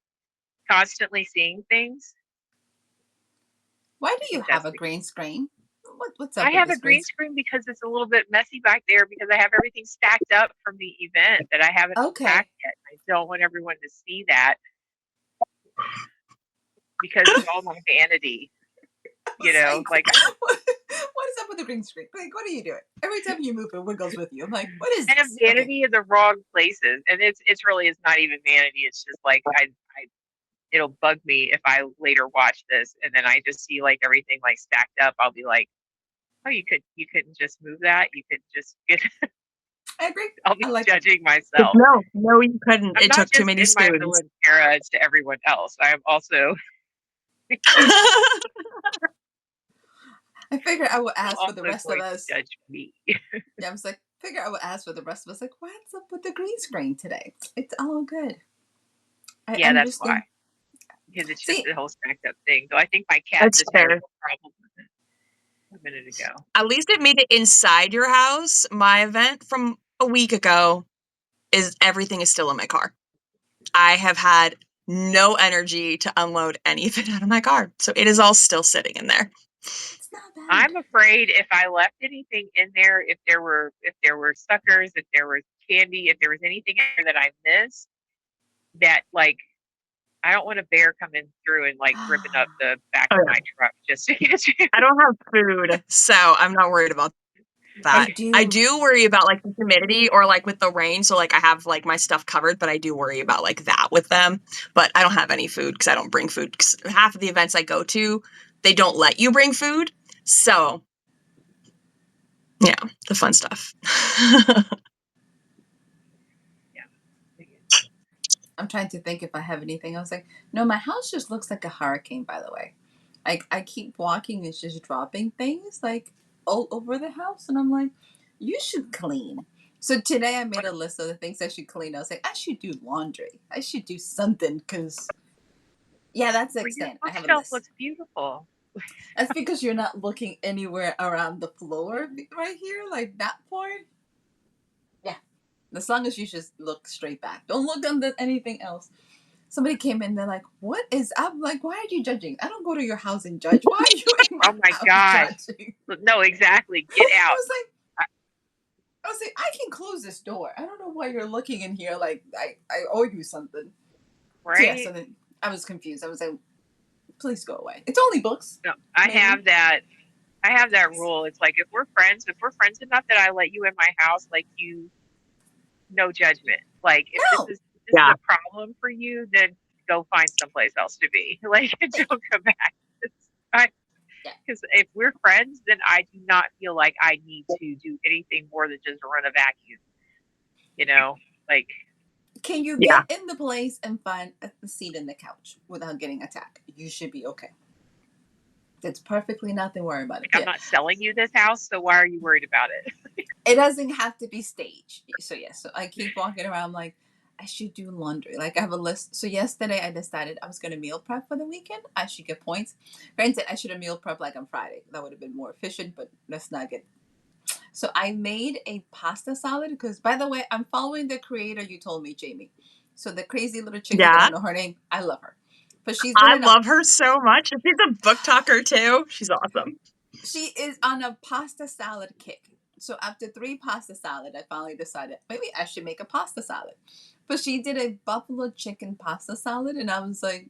constantly seeing things. Why I do you think have that's a the green screen? What's I up with have a this green green screen? screen because it's a little bit messy back there because I have everything stacked up from the event that I haven't Okay. unpacked yet. I don't want everyone to see that because it's all my vanity, I was like, like what is up with the green screen? Like, what are you doing? Every time you move, it wiggles with you. I'm like, what is I have this? Okay. vanity in the wrong places. And it's really it's not even vanity. It's just like I it'll bug me if I later watch this and then I just see like everything like stacked up. I'll be like, oh, you couldn't just move that. You could just get. I agree. I'll I be like it. judging myself. No, you couldn't. I'm It not took too just many in my spoons. villain era to everyone else. I'm also I figured I would I'm ask for the also rest of going us. to judge me. Yeah, I was like, figure I would ask for the rest of us. Like, what's up with the green screen today? It's all good. I Yeah, that's why. understand. Because it's just See, a whole stacked up thing. Though I think my cat That's just had a fair. real problem with it a minute ago. At least it made it inside your house. My event from a week ago is everything is still in my car. I have had no energy to unload any of it out of my car. So it is all still sitting in there. it's not bad. I'm afraid if I left anything in there, if there were suckers, if there was candy, if there was anything in there that I missed, that like I don't want a bear coming through and like ripping up the back Oh, of yeah. my truck just to get you. I don't have food, so I'm not worried about I that. Okay. I do. do worry about like the humidity or like with the rain. So like I have like my stuff covered, but I do worry about like that with them. But I don't have any food because I don't bring food. 'Cause half of the events I go to, they don't let you bring food. So yeah, the fun stuff. Yeah. I'm trying to think if I have anything. I was like, no, my house just looks like a hurricane, by the way. Like, I keep walking, it's just dropping things like all over the house. And I'm like, you should clean. So today I made a list of the things I should clean. I was like, I should do laundry. I should do something because, yeah, that's the Well, your extent. I have a bookshelf list. looks beautiful. That's because you're not looking anywhere around the floor right here, like that part. Yeah. As long as you just look straight back, don't look under anything else. Somebody came in, they're like, what is up? Like, why are you judging? I don't go to your house and judge. Why are you in my Oh my house gosh. judging? No, exactly. Get I out. was like, I was like, I can close this door. I don't know why you're looking in here like I owe you something. So yeah, so Right? then I was confused. I was like, please go away. It's only books, No, maybe. I have that rule. It's like if we're friends enough that I let you in my house, like you no judgment. Like No. if this is Yeah. a problem for you, then go find someplace else to be. Like don't come back. Yeah. Because if we're friends, then I do not feel like I need to do anything more than just run a vacuum. You know, like Can you Yeah. get in the place and find a seat in the couch without getting attacked? You should be okay. It's perfectly nothing. Worry about it. I'm Yeah. not selling you this house, so why are you worried about it? It doesn't have to be staged. So yeah, so I keep walking around like I should do laundry. Like I have a list. So yesterday I decided I was gonna meal prep for the weekend. I should get points. Granted, I should have meal prep like on Friday. That would have been more efficient, but let's not get. So I made a pasta salad because by the way, I'm following the creator you told me, Jamie. So the crazy little chicken, I Yeah. don't know her name. I love her. But she's been I in a love her so much. She's a book talker too. She's awesome. she is on a pasta salad kick. So after three pasta salad, I finally decided maybe I should make a pasta salad. But she did a buffalo chicken pasta salad, and I was like,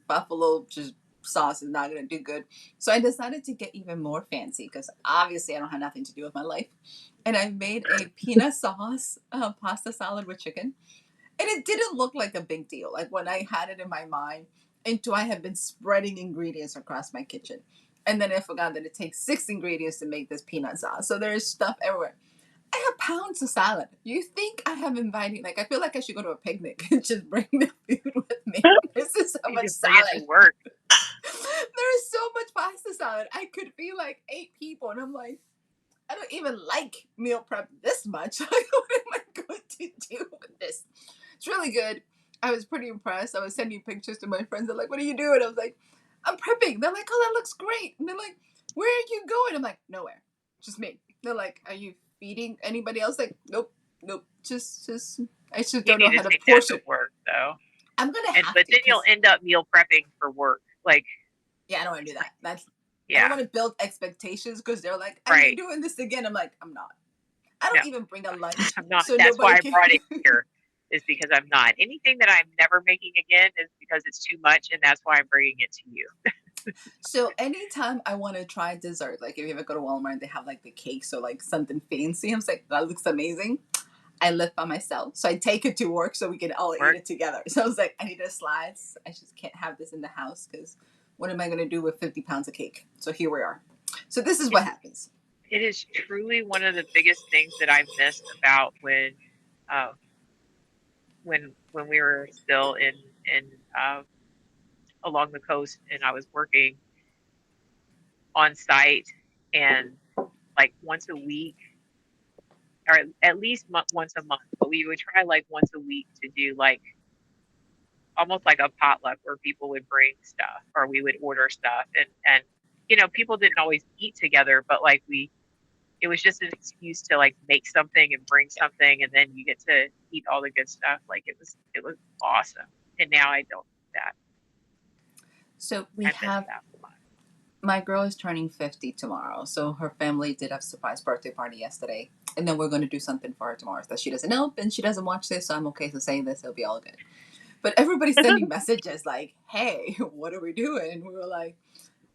buffalo just sauce is not gonna do good. So I decided to get even more fancy because obviously I don't have nothing to do with my life, and I made a peanut sauce pasta salad with chicken, and it didn't look like a big deal. Like when I had it in my mind, into I have been spreading ingredients across my kitchen. And then I forgot that it takes 6 ingredients to make this peanut sauce. So there's stuff everywhere. I have pounds of salad. You think I have inviting, like, I feel like I should go to a picnic and just bring the food with me. This is so You much just bring it to salad. work. There is so much pasta salad. I could be like 8 people, and I'm like, I don't even like meal prep this much. Like, what am I going to do with this? It's really good. I was pretty impressed. I was sending pictures to my friends. They're like, "What are you doing?" I was like, "I'm prepping." They're like, "Oh, that looks great." And they're like, "Where are you going?" I'm like, "Nowhere, just me." They're like, "Are you feeding anybody else?" Like, "Nope, nope, just." I just You don't know need how to to take that to portion. work though. I'm gonna And have but to, then you'll cause end up meal prepping for work. Like, yeah, I don't want to do that. That's I don't yeah, want to build expectations because they're like, "Are you right. doing this again?" I'm like, "I'm not." I No, don't even bring a lunch, I'm not. so That's why nobody I can. brought it here, is because I'm not. Anything that I'm never making again is because it's too much, and that's why I'm bringing it to you. So anytime I want to try dessert, like if you ever go to Walmart and they have like the cakes or like something fancy, I'm like, that looks amazing. I live by myself, so I take it to work so we can all eat Work. it together. So I was like, I need a slice. I just can't have this in the house because what am I going to do with 50 pounds of cake? So here we are. So this is what It's happens. it is truly one of the biggest things that I missed about uh, when we were still in uh, along the coast, and I was working on site, and like once a week, or at least once a month, but we would try like once a week to do like almost like a potluck where people would bring stuff or we would order stuff, and people didn't always eat together, but like we it was just an excuse to like make something and bring something, and then you get to eat all the good stuff. Like it was awesome. And now I don't do that. So we I miss have that a lot. my girl is turning 50 tomorrow. So her family did a surprise birthday party yesterday. And then we're going to do something for her tomorrow that she doesn't know and she doesn't watch this. So I'm okay to say this. It'll be all good. But everybody's sending messages like, hey, what are we doing? And we were like,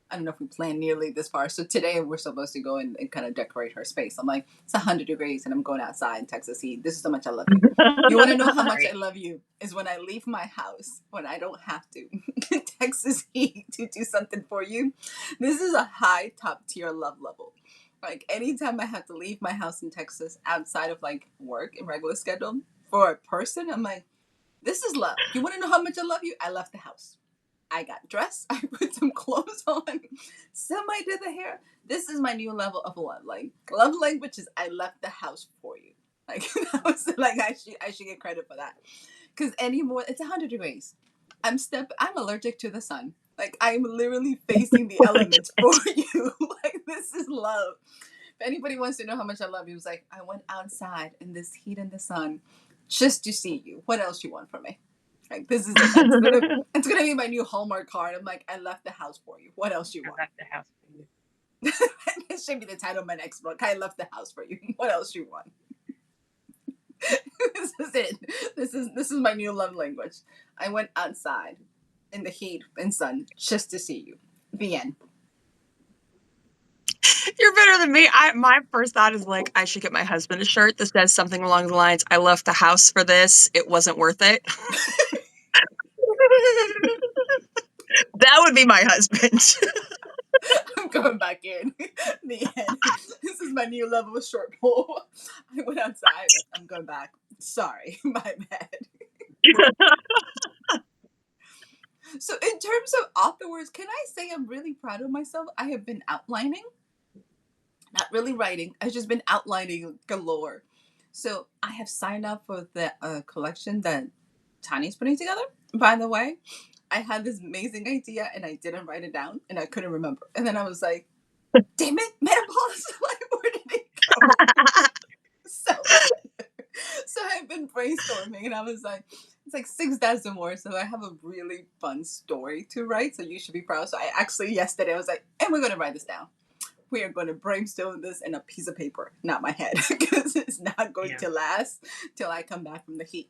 I don't know if we planned nearly this far. So today we're supposed to go and kind of decorate her space. I'm like, it's 100 degrees and I'm going outside in Texas heat. This is how much I love you. You want to know how much I Right. love you? Is when I leave my house, when I don't have to in Texas heat to do something for you. This is a high top tier love level. Like anytime I have to leave my house in Texas outside of like work and regular schedule for a person, I'm like, this is love. You want to know how much I love you? I left the house. I got dressed. I put some clothes on. Somebody did the hair. This is my new level of love. Like love language is I left the house for you. Like that was like I should get credit for that. Because anymore it's 100 degrees. I'm allergic to the sun. Like I'm literally facing the elements for you. Like this is love. If anybody wants to know how much I love you, it's like I went outside in this heat in the sun just to see you. What else you want from me? Like this is it. That's gonna be my new Hallmark card. I'm like, I left the house for you. What else you I want? left the house for you. This should be the title of my next book. I left the house for you. What else you want? This is it. This is my new love language. I went outside in the heat and sun just to see you. The end. You're better than me. My first thought is like, I should get my husband a shirt that says something along the lines, I left the house for this. It wasn't worth it. That would be my husband. I'm going back in. The end. This is my new level of short pull. I went outside. I'm going back. Sorry, my bad. So, in terms of authors, can I say I'm really proud of myself? I have been outlining, not really writing. I've just been outlining galore. So, I have signed up for the collection that Tanya's putting together. By the way, I had this amazing idea and I didn't write it down and I couldn't remember. And then I was like, damn it, menopause. Like, where did it go? So, so I've been brainstorming and I was like, it's like 6,000 words. So I have a really fun story to write. So you should be proud. So I actually, yesterday, I was like, and we're going to write this down. We are going to brainstorm this in a piece of paper, not my head, because it's not going Yeah. to last till I come back from the heat.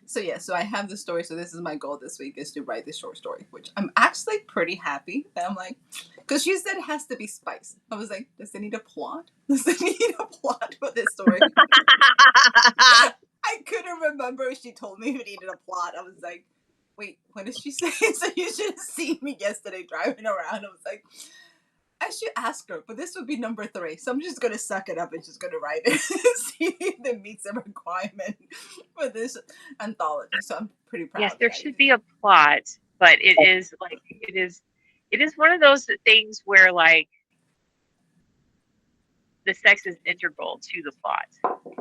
So yeah, so I have the story. So this is my goal this week is to write this short story, which I'm actually pretty happy that I'm like, because she said it has to be spice. I was like, does it need a plot? Does it need a plot for this story? I couldn't remember if she told me it needed a plot. I was like, wait, what did she say? So you should have seen me yesterday driving around. I was like, I should ask her, but this would be number 3. So I'm just gonna suck it up and just gonna write it, see if it meets the requirement for this anthology. So I'm pretty Yes, proud that there I. should be a plot, but it is like it is one of those things where like the sex is integral to the plot.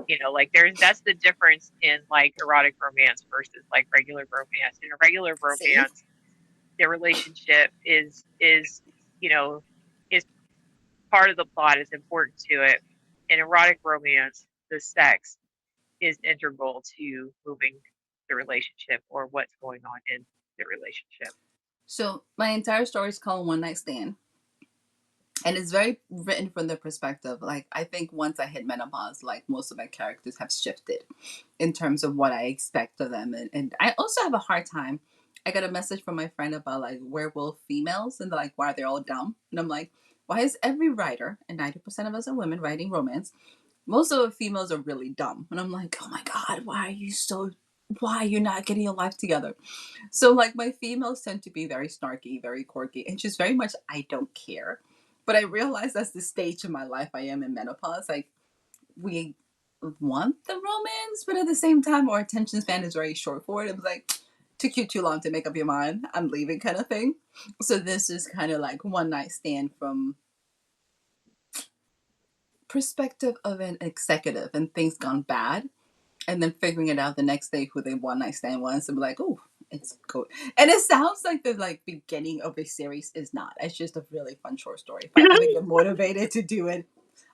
You know, like there's that's the difference in like erotic romance versus like regular romance. In a regular See. romance, the relationship is you know is part of the plot, is important to it. In erotic romance, the sex is integral to moving the relationship or what's going on in the relationship. So my entire story is called One Night Stand, and it's very written from the perspective. Like I think once I hit menopause, like most of my characters have shifted in terms of what I expect of them, and I also have a hard time. I got a message from my friend about like werewolf females and like why they're all dumb, and I'm like, why is every writer, and 90% of us are women writing romance, most of the females are really dumb, and I'm like, oh my god, why are you so, why are you not getting your life together? So like my females tend to be very snarky, very quirky, and just very much I don't care. But I realize that's the stage of my life I am in menopause. Like we want the romance, but at the same time our attention span is very short for it. It was like took you too long to make up your mind. I'm leaving kind of thing. So this is kind of like one night stand from perspective of an executive and things gone bad and then figuring it out the next day who the one night stand was and be like, oh, it's good. And it sounds like the like beginning of a series is not. It's just a really fun short story. If I ever get motivated to do it,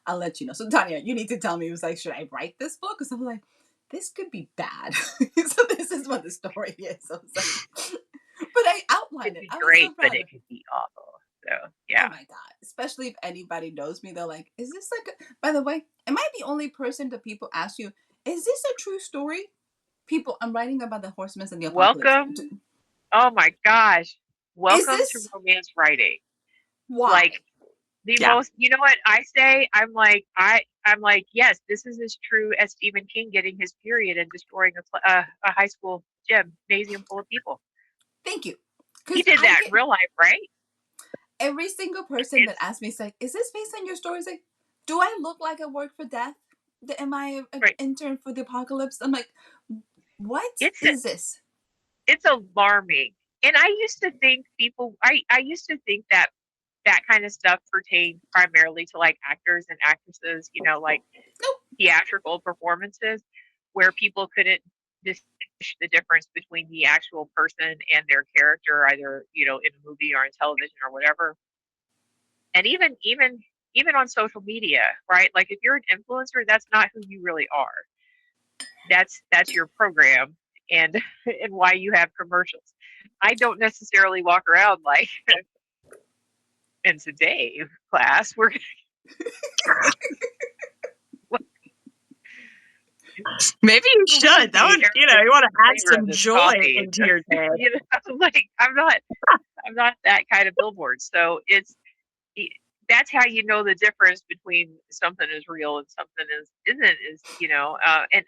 I'll let you know. So Tanya, you need to tell me. It was like, should I write this book? Because I'm like, this could be bad. So this is what the story is. So it's like, but I outlined Could it. be I was so great, but proud of. it could be awful. So Oh yeah. my god! Especially if anybody knows me, they're like, "Is this like?" By the way, am I the only person that people ask you, "Is this a true story?" People, I'm writing about the horsemen and the apocalypse. Welcome. Oh my gosh. Is Welcome to this romance writing. Like why? the Yeah. most, you know what I say? I'm like, yes, this is as true as Stephen King getting his period and destroying a high school gymnasium full of people. Thank you, He because did I that in get real life, right? every single person that It's asks me, it's like, "Is this based on your stories?" Like, do I look like I work for death? Am I an right. intern for the apocalypse? I'm like, what It's is this? it's alarming. And I used to think I used to think that that kind of stuff pertained primarily to like actors and actresses, you know, like Nope. theatrical performances where people couldn't distinguish the difference between the actual person and their character, either, you know, in a movie or in television or whatever. And even on social media, right? Like if you're an influencer, that's not who you really are. That's your program and and why you have commercials. I don't necessarily walk around like in today class we're Maybe you should. That Lucy, would, you want to add flavor of some this joy coffee. into your day. You know, like I'm not that kind of billboard. So that's how you know the difference between something is real and something isn't. Is you know,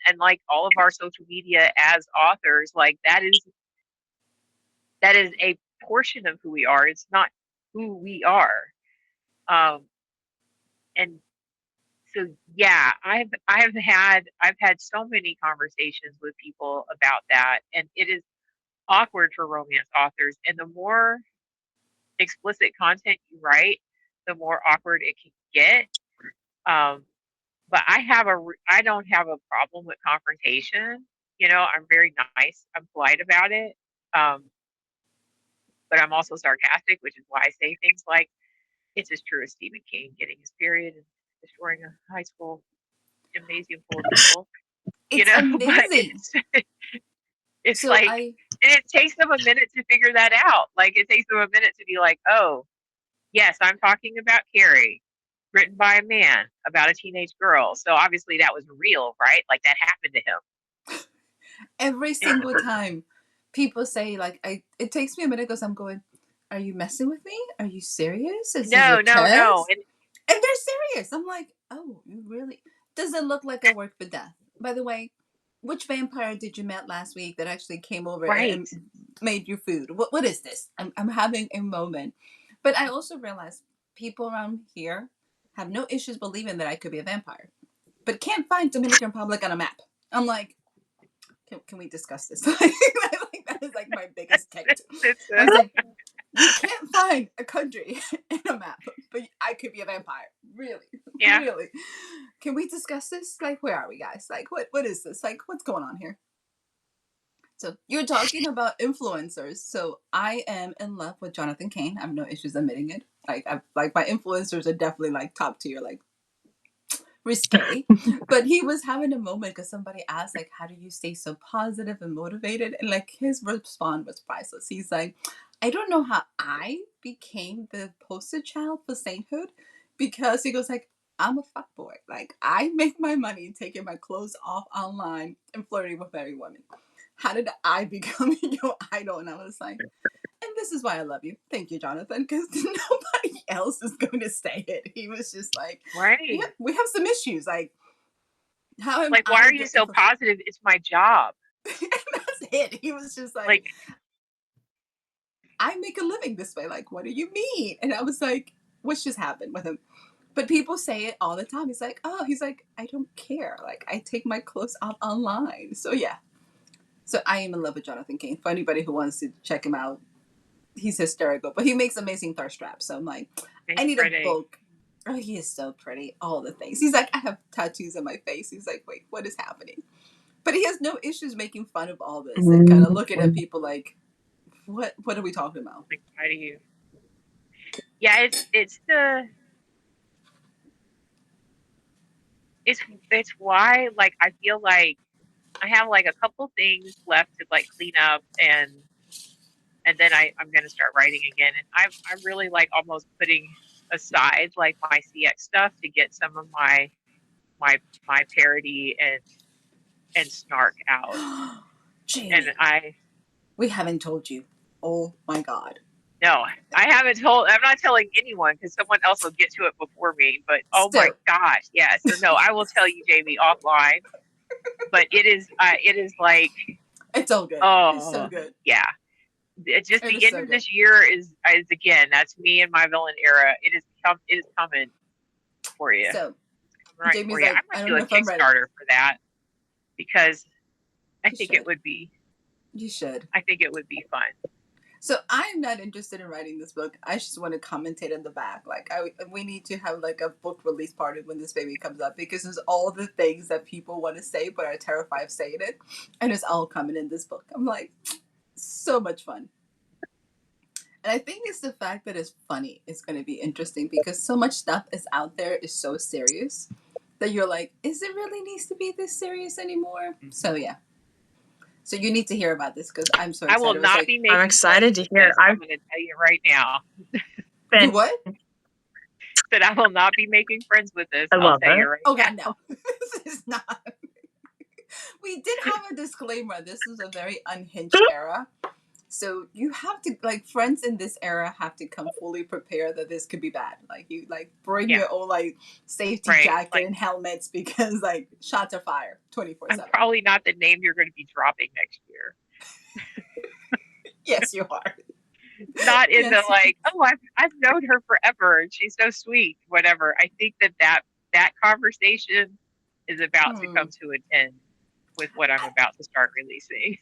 and like all of our social media as authors, like that is a portion of who we are. It's not who we are. Um, and so yeah, I've had so many conversations with people about that, and it is awkward for romance authors. And the more explicit content you write, the more awkward it can get. Um, but I don't have a problem with confrontation. You know, I'm very nice. I'm polite about it. Um, but I'm also sarcastic, which is why I say things like, "It's as true as Stephen King getting his period and destroying a high school gymnasium full of people." You It's know, but amazing. it's So like, I and it takes them a minute to figure that out. Like it takes them a minute to be like, "Oh, yes, I'm talking about Carrie, written by a man about a teenage girl. So obviously that was real, right? Like that happened to him." every single time people say like I it takes me a minute because I'm going, are you messing with me? Are you serious? Is this a No, no, no. test? And they're serious. I'm like, oh, you really? Does it look like I work for death? By the way, which vampire did you met last week that actually came over Right. and made you food? What is this? I'm having a moment. But I also realized people around here have no issues believing that I could be a vampire, but can't find Dominican Republic on a map. I'm like, can we discuss this? Like, that is like my biggest tick. It's I was like, you can't find a country in a map, but I could be a vampire. Really, yeah. really. Can we discuss this? Like, where are we, guys? Like, what is this? Like, what's going on here? So you're talking about influencers. So I am in love with Jonathan Cain. I have no issues admitting it. Like my influencers are definitely like top tier, like risque. But he was having a moment because somebody asked, like, how do you stay so positive and motivated? And like his response was priceless. He's like, I don't know how I became the poster child for sainthood, because he goes like, I'm a fuckboy. Like I make my money taking my clothes off online and flirting with every woman. How did I become your idol? And I was like, and this is why I love you. Thank you, Jonathan, because nobody else is going to say it. He was just like, Right. we have some issues. Like, how am Like, why I are you so positive? It's my job. and that's it. He was just like, Like, I make a living this way. Like, what do you mean? And I was like, what's just happened with him? But people say it all the time. He's like, oh, he's like, I don't care. Like, I take my clothes out online. So yeah. So I am in love with Jonathan Cain. For anybody who wants to check him out, he's hysterical. But he makes amazing thirst traps. So I'm like, he's I need pretty. a book. Oh, he is so pretty. All the things. He's like, I have tattoos on my face. He's like, wait, what is happening? But he has no issues making fun of all this and kind of looking at people like, what are we talking about? Like, why do you? Yeah, it's why, like, I feel like I have like a couple things left to like clean up, and then I'm gonna start writing again. And I'm really like almost putting aside like my CX stuff to get some of my my parody and snark out. And Jamie, I we haven't told you. Oh my God. no, I haven't told. I'm not telling anyone because someone else will get to it before me. But oh my So, gosh, yeah. So no, I will tell you, Jamie, offline. But it is like, it's all good. It's so oh good. yeah. It's just It the is end so of good. this year is again. That's me and my villain era. It is coming for you. So, It's coming right for Jamie's you. I like, I might don't do a know if I'm ready. Kickstarter for that because I You think it should. would be. You should. I think it would be fun. So I'm not interested in writing this book. I just want to commentate in the back. Like we need to have like a book release party when this baby comes up, because there's all the things that people want to say but are terrified of saying it, and it's all coming in this book. I'm like, so much fun. And I think it's the fact that it's funny is going to be interesting, because so much stuff is out there is so serious that you're like, is it really needs to be this serious anymore? So yeah. So you need to hear about this because I'm so I will excited. It was not like, be I'm making excited friends to with hear. this. I'm I've going to tell you right now you been. what? that I will not be making friends with this. I I'll love tell you it. right Oh God, now. no. This is not. We did have a disclaimer. This is a very unhinged era. So you have to, like, friends in this era have to come fully prepared that this could be bad. Like you like bring Yeah, your own like safety right. jacket Like, and helmets, because like shots are fired I'm 24/7. probably not the name you're going to be dropping next year. Yes, you are. Not in the Yes. like, oh, I've known her forever and she's so sweet, whatever. I think that conversation is about to Hmm. come to an end with what I'm about to start releasing.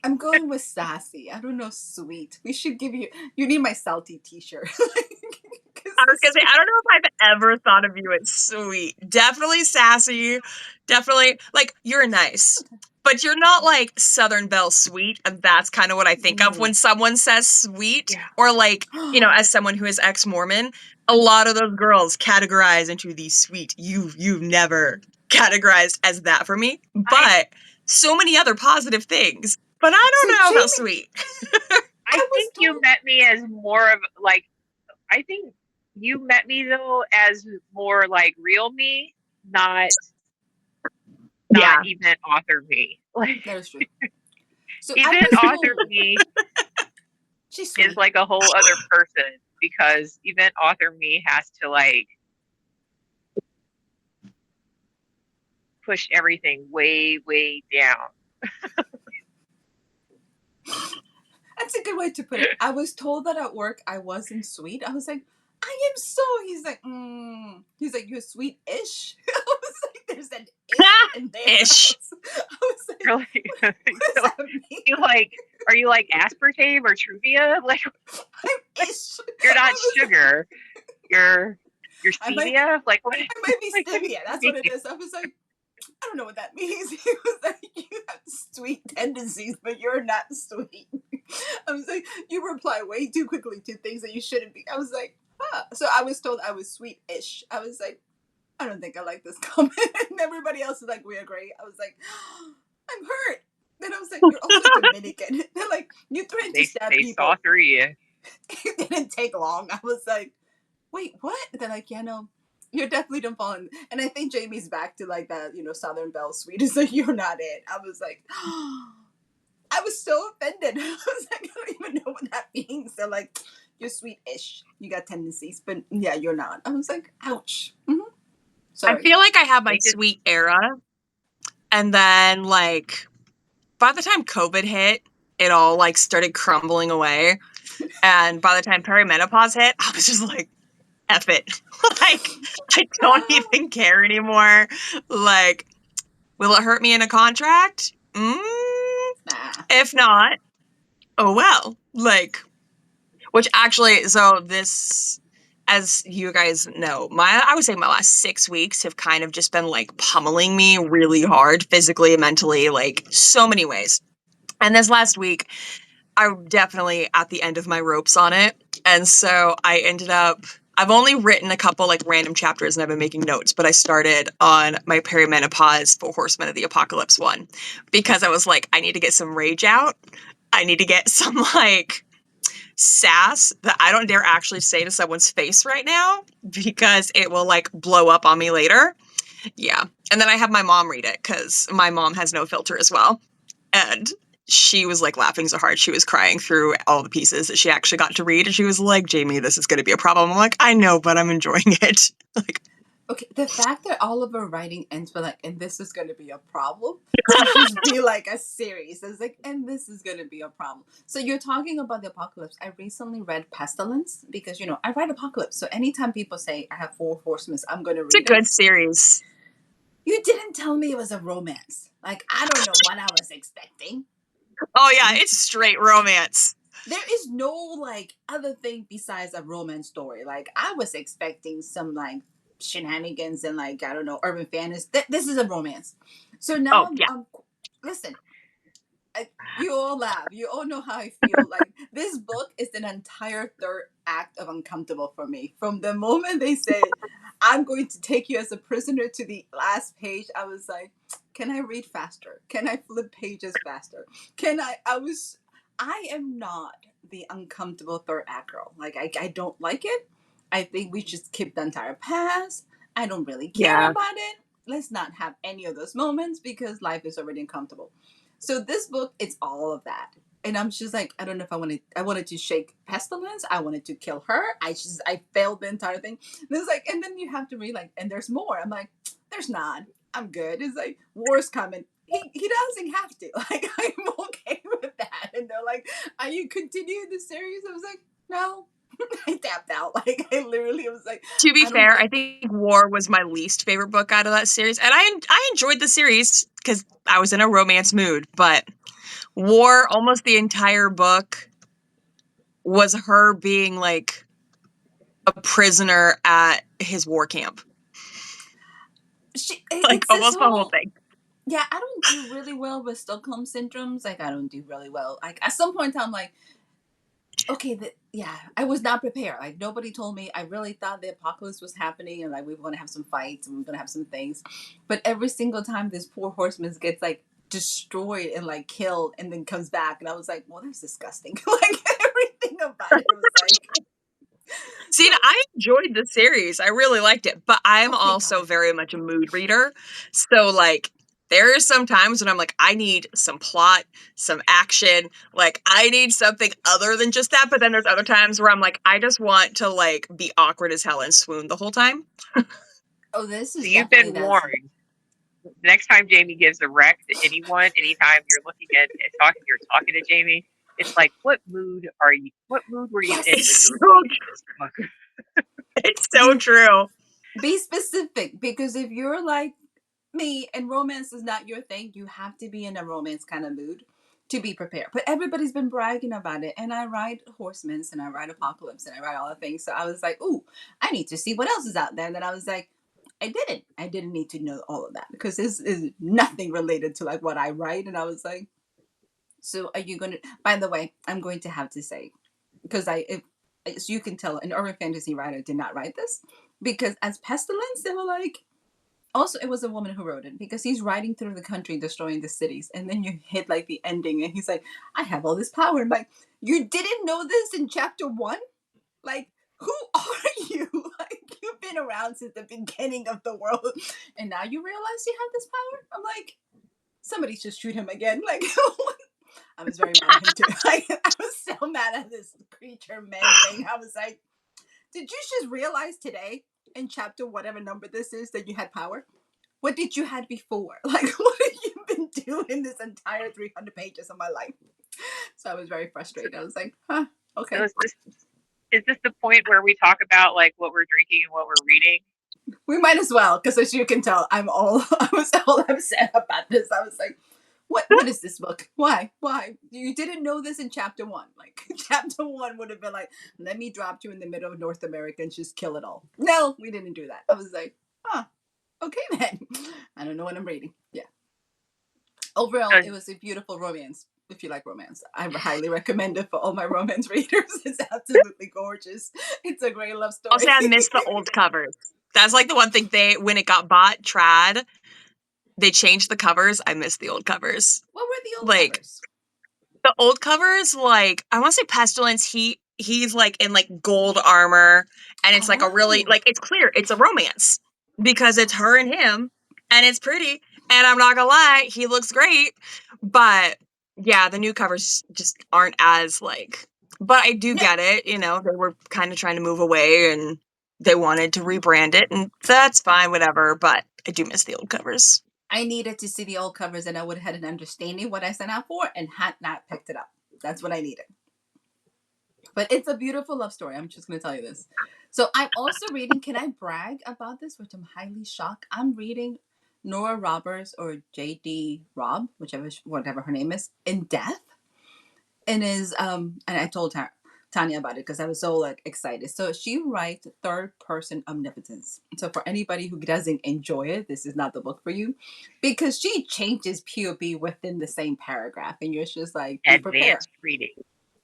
I'm going with sassy. I don't know, sweet. We should give you. You need my salty T-shirt. I was gonna say, I don't know if I've ever thought of you as sweet. Definitely sassy. Definitely like you're nice. But you're not like Southern Belle sweet, and that's kind of what I think of when someone says sweet, Yeah, or like, as someone who is ex-Mormon, a lot of those girls categorize into the sweet. You've never categorized as that for me, I but so many other positive things. But I So don't know about Jamie, sweet. I I was think you told. met me as more of like, I think you met me though as more like real me, not Yeah. event author me. Like, That is true. So I event was author told me she's is sweet. like a whole other person because event author me has to like push everything way, way down. That's a good way to put it. I was told that at work I wasn't sweet. I was like, I am so. He's like, you're sweet-ish. I was like, there's an ish in there. Ish. I was like, You're like, what does that mean? you like, are you like aspartame or Truvia? Like, I'm ish. you're I not was like, sugar. You're you're I might be, stevia. Like what? I might be Like what do stevia. you That's what mean? it is. I was like, I don't know what that means. He was like, you have sweet tendencies, but you're not sweet. I was like, you reply way too quickly to things that you shouldn't be. I was like, huh. So I was told I was sweet-ish. I was like, I don't think I like this comment. And everybody else is like, we agree. I was like, I'm hurt. Then I was like, you're also Dominican. They're like, you threatened to stab They saw people. through you. It didn't take long. I was like, wait, what? They're like, yeah, no, you definitely don't fall in. And I think Jamie's back to like that, Southern Belle Suite. It's like, you're not it. I was like, I was so offended. I was like, I don't even know what that means. They're like, you're sweet-ish. You got tendencies, but yeah, you're not. I was like, ouch. Mm-hmm. I Sorry. feel like I have my They just sweet era, and then like by the time COVID hit, it all like started crumbling away. And by the time perimenopause hit, I was just like, F it. Like, I don't even care anymore. Like, will it hurt me in a contract? Nah. If not, oh well. Like, which actually, so this, as you guys know, I would say my last 6 weeks have kind of just been like pummeling me really hard, physically and mentally, like so many ways. And this last week, I'm definitely at the end of my ropes on it. And so I ended up, I've only written a couple like random chapters and I've been making notes, but I started on my perimenopause Four Horsemen of the Apocalypse one because I was like, I need to get some rage out. I need to get some like sass that I don't dare actually say to someone's face right now because it will like blow up on me later. Yeah. And then I have my mom read it because my mom has no filter as well. And she was like laughing so hard she was crying through all the pieces that she actually got to read. And she was like, Jamie, this is going to be a problem. I'm like, I know, but I'm enjoying it. Like, Okay, the fact that all of her writing ends with like, and this is going to be a problem, should just be like a series. It's like, and this is going to be a problem. So you're talking about the apocalypse. I recently read Pestilence because, I write apocalypse. So anytime people say I have Four Horsemen, I'm going to it's a read it. good series. You didn't tell me it was a romance. Like, I don't know what I was expecting. Oh, yeah, it's straight romance. There is no like other thing besides a romance story. Like, I was expecting some like shenanigans and like, I don't know, urban fantasy. This is a romance. So now Oh, yeah. listen, you all laugh. You all know how I feel. Like, this book is an entire third act of uncomfortable for me. From the moment they said, I'm going to take you as a prisoner to the last page, I was like, can I read faster? Can I flip pages faster? I am not the uncomfortable third act girl. Like, I don't like it. I think we should skip the entire past. I don't really care Yeah. about it. Let's not have any of those moments because life is already uncomfortable. So this book, it's all of that. And I'm just like, I don't know if I wanted to shake Pestilence. I wanted to kill her. I failed the entire thing. And it's like, and then you have to read like, and there's more. I'm like, there's not. I'm good. It's like, war's coming. He doesn't have to. Like, I'm okay with that. And they're like, are you continuing the series? I was like, no. I tapped out. Like, I literally was like, To be I don't fair, think. I think War was my least favorite book out of that series. And I enjoyed the series because I was in a romance mood. But War, almost the entire book was her being like a prisoner at his war camp. Like It's this almost the whole whole. thing. Yeah, I don't do really well with Stockholm syndromes. Like, I don't do really well. Like, at some point, I'm like, okay, yeah, I was not prepared. Like, nobody told me. I really thought the apocalypse was happening and like we were gonna have some fights and we were gonna have some things. But every single time this poor horseman gets like destroyed and like killed and then comes back, and I was like, well, that's disgusting. Like, everything about it was like, See, so. I enjoyed the series. I really liked it, but I'm Oh, thank also God. very much a mood reader. So, like, there are some times when I'm like, I need some plot, some action. Like, I need something other than just that. But then there's other times where I'm like, I just want to, like, be awkward as hell and swoon the whole time. Oh, this so is you've definitely been that. warned. Next time Jamie gives a rec to anyone, anytime you're looking at you're talking to Jamie, it's like, what mood are you? What mood were you in when Yes. you So were looking at this book? It's so true. Be specific, because if you're like me and romance is not your thing, you have to be in a romance kind of mood to be prepared. But everybody's been bragging about it, and I write Horsemen's and I write Apocalypse and I write all the things. So I was like, ooh, I need to see what else is out there. And then I was like, I didn't need to know all of that because this is nothing related to like what I write. And I was like, so are you going to? By the way, I'm going to have to say, because if as you can tell, an urban fantasy writer did not write this, because as Pestilence, they were like, also it was a woman who wrote it, because he's riding through the country destroying the cities, and then you hit like the ending and he's like, I have all this power. I'm like, you didn't know this in chapter one? Like, who are you? Like, you've been around since the beginning of the world and now you realize you have this power? I'm like, somebody just shoot him again. Like, I was very mad at him too. Like, I was so mad at this creature man thing. I was like, did you just realize today in chapter whatever number this is that you had power? What did you had before? Like, what have you been doing this entire 300 pages of my life? So I was very frustrated. I was like, huh, So okay. is this the point where we talk about like what we're drinking and what we're reading? We might as well, because as you can tell, I was all upset about this. I was like, what is this book? Why? You didn't know this in chapter one. Like, chapter one would have been like, let me drop you in the middle of North America and just kill it all. No, we didn't do that. I was like, huh, okay then. I don't know what I'm reading. Yeah. Overall, it was a beautiful romance. If you like romance, I highly recommend it for all my romance readers. It's absolutely gorgeous. It's a great love I'll say story. I miss the old covers. That's like the one thing when it got bought, trad, they changed the covers. I miss the old covers. What were the old Like covers? the old covers, like I want to say Pestilence. He's like in like gold armor, and it's like a really Oh, like it's clear it's a romance because it's her and him, and it's pretty. And I'm not gonna lie, he looks great. But yeah, the new covers just aren't as like. But I do no, get it. They were kind of trying to move away, and they wanted to rebrand it, and that's fine, whatever. But I do miss the old covers. I needed to see the old covers, and I would have had an understanding what I signed out for, and had not picked it up. That's what I needed. But it's a beautiful love story. I'm just going to tell you this. So I'm also reading. Can I brag about this? Which I'm highly shocked. I'm reading Nora Roberts, or J.D. Robb, whatever her name is, in Death, and I told her Tanya about it because I was so like excited. So she writes third person omnipotence. So for anybody who doesn't enjoy it, this is not the book for you, because she changes POV within the same paragraph, and you're just like, be prepared. Advanced reading.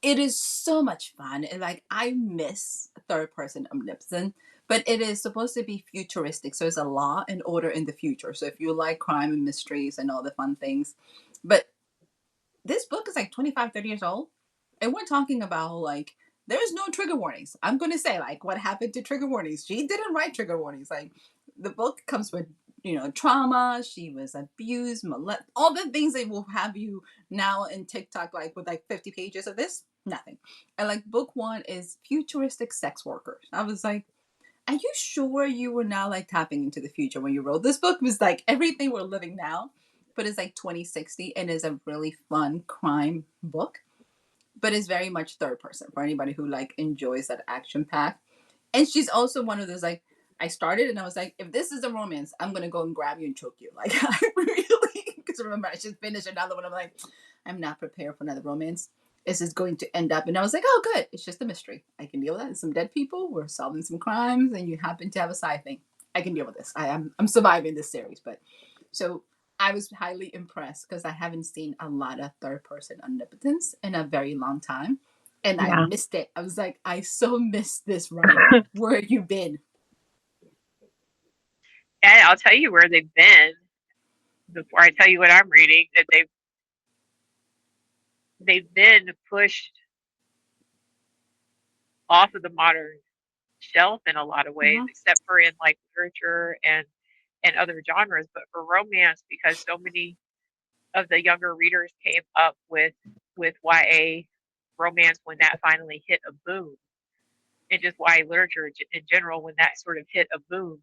It is so much fun, and like, I miss third person omnipotence. But it is supposed to be futuristic, so it's a law and order in the future. So if you like crime and mysteries and all the fun things, but this book is like 25, 30 years old, and we're talking about like, there's no trigger warnings. I'm going to say, like, what happened to trigger warnings? She didn't write trigger warnings. Like, the book comes with, trauma. She was abused, all the things that will have you now in TikTok, like with like 50 pages of this, nothing. And like, book one is futuristic sex workers. I was like, are you sure you were now like tapping into the future when you wrote this book? It was like everything we're living now, but it's like 2060, and is a really fun crime book, but it's very much third person for anybody who like enjoys that action pack. And she's also one of those like, I started and I was like, if this is a romance, I'm gonna go and grab you and choke you. Like, I really, because remember, I just finished another one. I'm like, I'm not prepared for another romance. This is going to end up, and I was like, oh, good. It's just a mystery. I can deal with that. It's some dead people. We're solving some crimes, and you happen to have a side thing. I can deal with this. I'm surviving this series, but so I was highly impressed because I haven't seen a lot of third person omnipotence in a very long time. And I Yeah. missed it. I was like, I so missed this writer. Where have you been? And I'll tell you where they've been before I tell you what I'm reading. That they've been pushed off of the modern shelf in a lot of ways, Uh-huh. except for in like literature and other genres. But for romance, because so many of the younger readers came up with YA romance when that finally hit a boom, and just YA literature in general when that sort of hit a boom,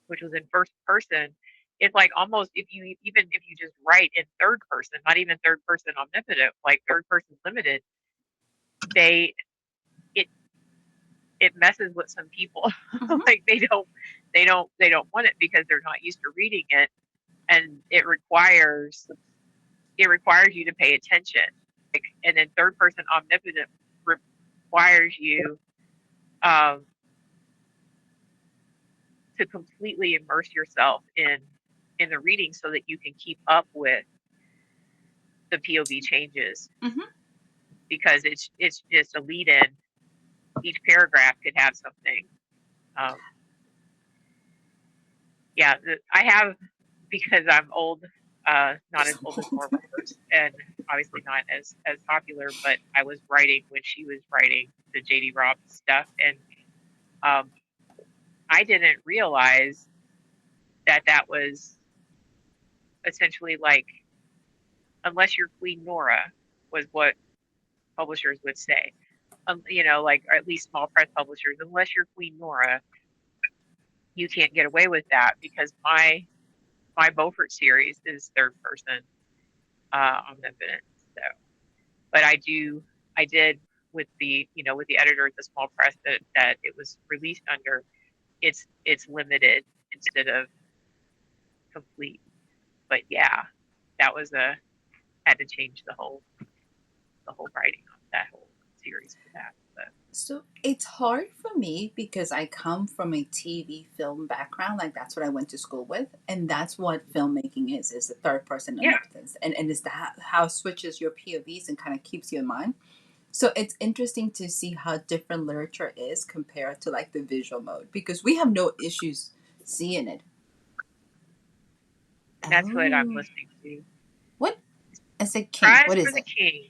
which was in first person. It's like almost if you even if you just write in third person, not even third person omnipotent, like third person limited, they it it messes with some people. Mm-hmm. Like they don't want it because they're not used to reading it, and it requires you to pay attention. Like, and then third person omnipotent requires you um, to completely immerse yourself in the reading so that you can keep up with the POV changes, Mm-hmm. because it's just a lead in. Each paragraph could have something. Um, yeah, I have, because I'm old, not as old as more of hers, and obviously not as popular. But I was writing when she was writing the JD Robb stuff, and um, I didn't realize that was essentially like, unless you're Queen Nora, was what publishers would say. Like, or at least small press publishers, unless you're Queen Nora, you can't get away with that, because my Beaufort series is third person omnipotent. So, but I did, with the editor at the small press that it was released under. It's limited instead of complete. But yeah, that was a had to change the whole writing on that whole series for that. But So it's hard for me because I come from a TV film background. Like that's what I went to school with, and that's what filmmaking is the third person yeah, omnipotence, and is that how it switches your POVs and kind of keeps you in mind. So it's interesting to see how different literature is compared to like the visual mode because we have no issues seeing it. and that's what I'm Oh, listening to. what? I said King. Prize What for is the it? King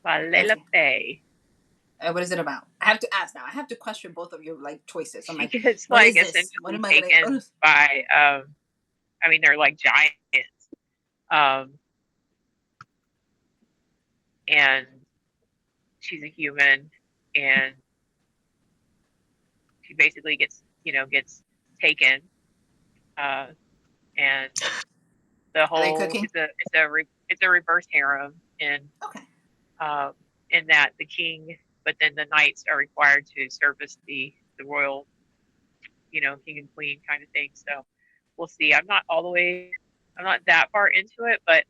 by Leila Okay. Faye. What is it about? I have to ask now. I have to question both of your like choices. I'm She like, gets what like is this? What essentially am I gonna? taken by I mean, they're like giants. Um and she's a human, and she basically gets taken, uh and the Are they whole cooking? it's a reverse harem Okay. um in that the king, but then the knights are required to service the royal, king and queen kind of thing. So we'll see. I'm not that far into it, but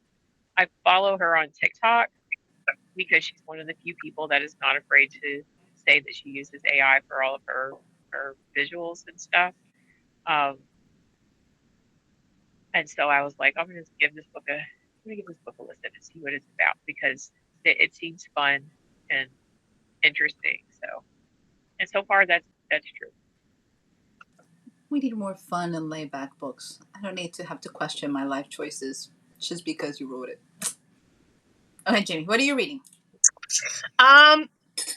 I follow her on TikTok because she's one of the few people that is not afraid to say that she uses AI for all of her visuals and stuff. Um, and so I was like, I'm gonna give this book a listen and see what it's about, because it seems fun and interesting. So, and so far that's true. We need more fun and laid back books. I don't need to have to question my life choices just because you wrote it. Okay, Jamie, what are you reading? Um,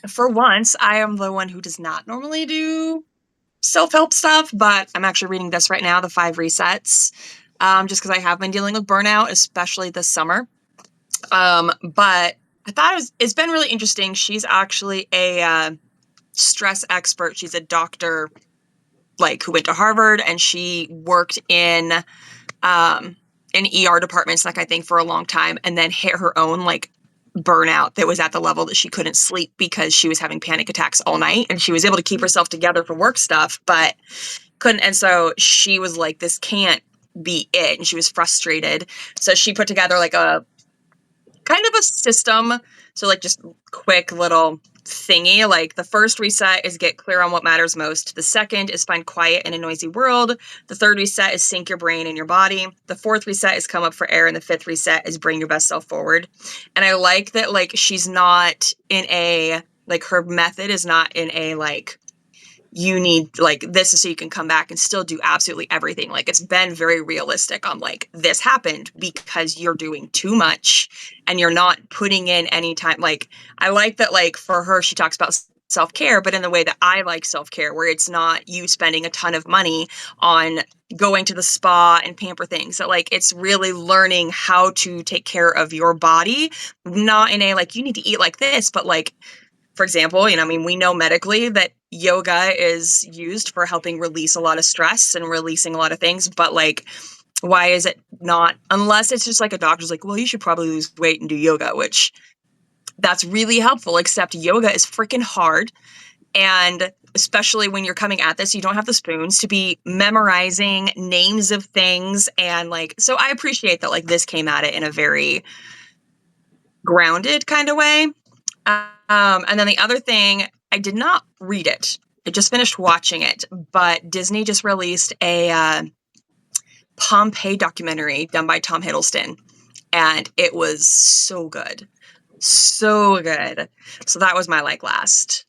for once, I am the one who does not normally do self-help stuff, but I'm actually reading this right now, The 5 Resets, just because I have been dealing with burnout, especially this summer. But I thought it's been really interesting. She's actually a stress expert. She's a doctor, like, who went to Harvard, and she worked in ER departments, like, I think for a long time, and then hit her own like burnout that was at the level that she couldn't sleep because she was having panic attacks all night, and she was able to keep herself together for work stuff, but couldn't. And so she was like, this can't be it, and she was frustrated. So she put together like a kind of a system. So like just quick little thingy. Like the first reset is get clear on what matters most. The second is find quiet in a noisy world. The third reset is sync your brain and your body. The fourth reset is come up for air. And the fifth reset is bring your best self forward. And I like that, like, she's not in a, like, her method is not in a, like, you need, like, this is so you can come back and still do absolutely everything. Like, it's been very realistic on, like, this happened because you're doing too much and you're not putting in any time. Like, I like that, like, for her, she talks about self-care, but in the way that I like self-care, where it's not you spending a ton of money on going to the spa and pamper things. So, like, it's really learning how to take care of your body, not in a, like, you need to eat like this, but, like, for example, I mean, we know medically that yoga is used for helping release a lot of stress and releasing a lot of things, but, like, why is it not, unless it's just like a doctor's like, well, you should probably lose weight and do yoga, which that's really helpful, except yoga is freaking hard. And especially when you're coming at this, you don't have the spoons to be memorizing names of things. And like, so I appreciate that like this came at it in a very grounded kind of way. And then the other thing, I did not read it. I just finished watching it, but Disney just released a Pompeii documentary done by Tom Hiddleston, and it was so good. So good. So that was my like last.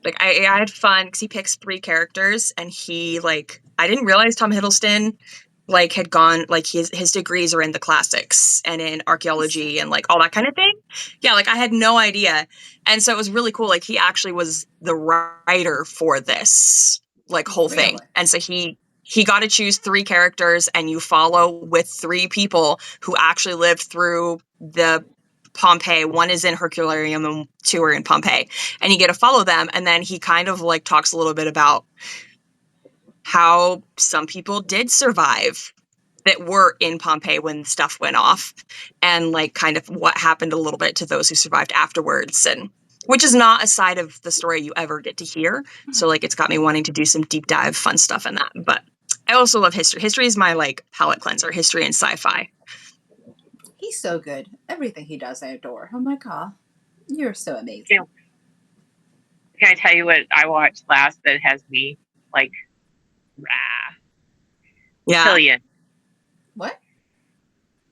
Like I had fun because he picks 3 characters, and he like I didn't realize Tom Hiddleston like had gone like his degrees are in the classics and in archaeology and like all that kind of thing. Yeah, like I had no idea. And so it was really cool. Like he actually was the writer for this like whole thing. Really? And so he got to choose 3 characters, and you follow with 3 people who actually lived through the Pompeii. 1 is in Herculaneum and 2 are in Pompeii. And you get to follow them. And then he kind of like talks a little bit about how some people did survive that were in Pompeii when stuff went off, and like kind of what happened a little bit to those who survived afterwards, and which is not a side of the story you ever get to hear. So like it's got me wanting to do some deep dive fun stuff in that. But I also love history. History is my like palate cleanser, history and sci-fi. He's so good. Everything he does, I adore. Oh my god, you're so You amazing. know, can I tell you what I watched last that has me like, rah, Yeah. Pillion. What?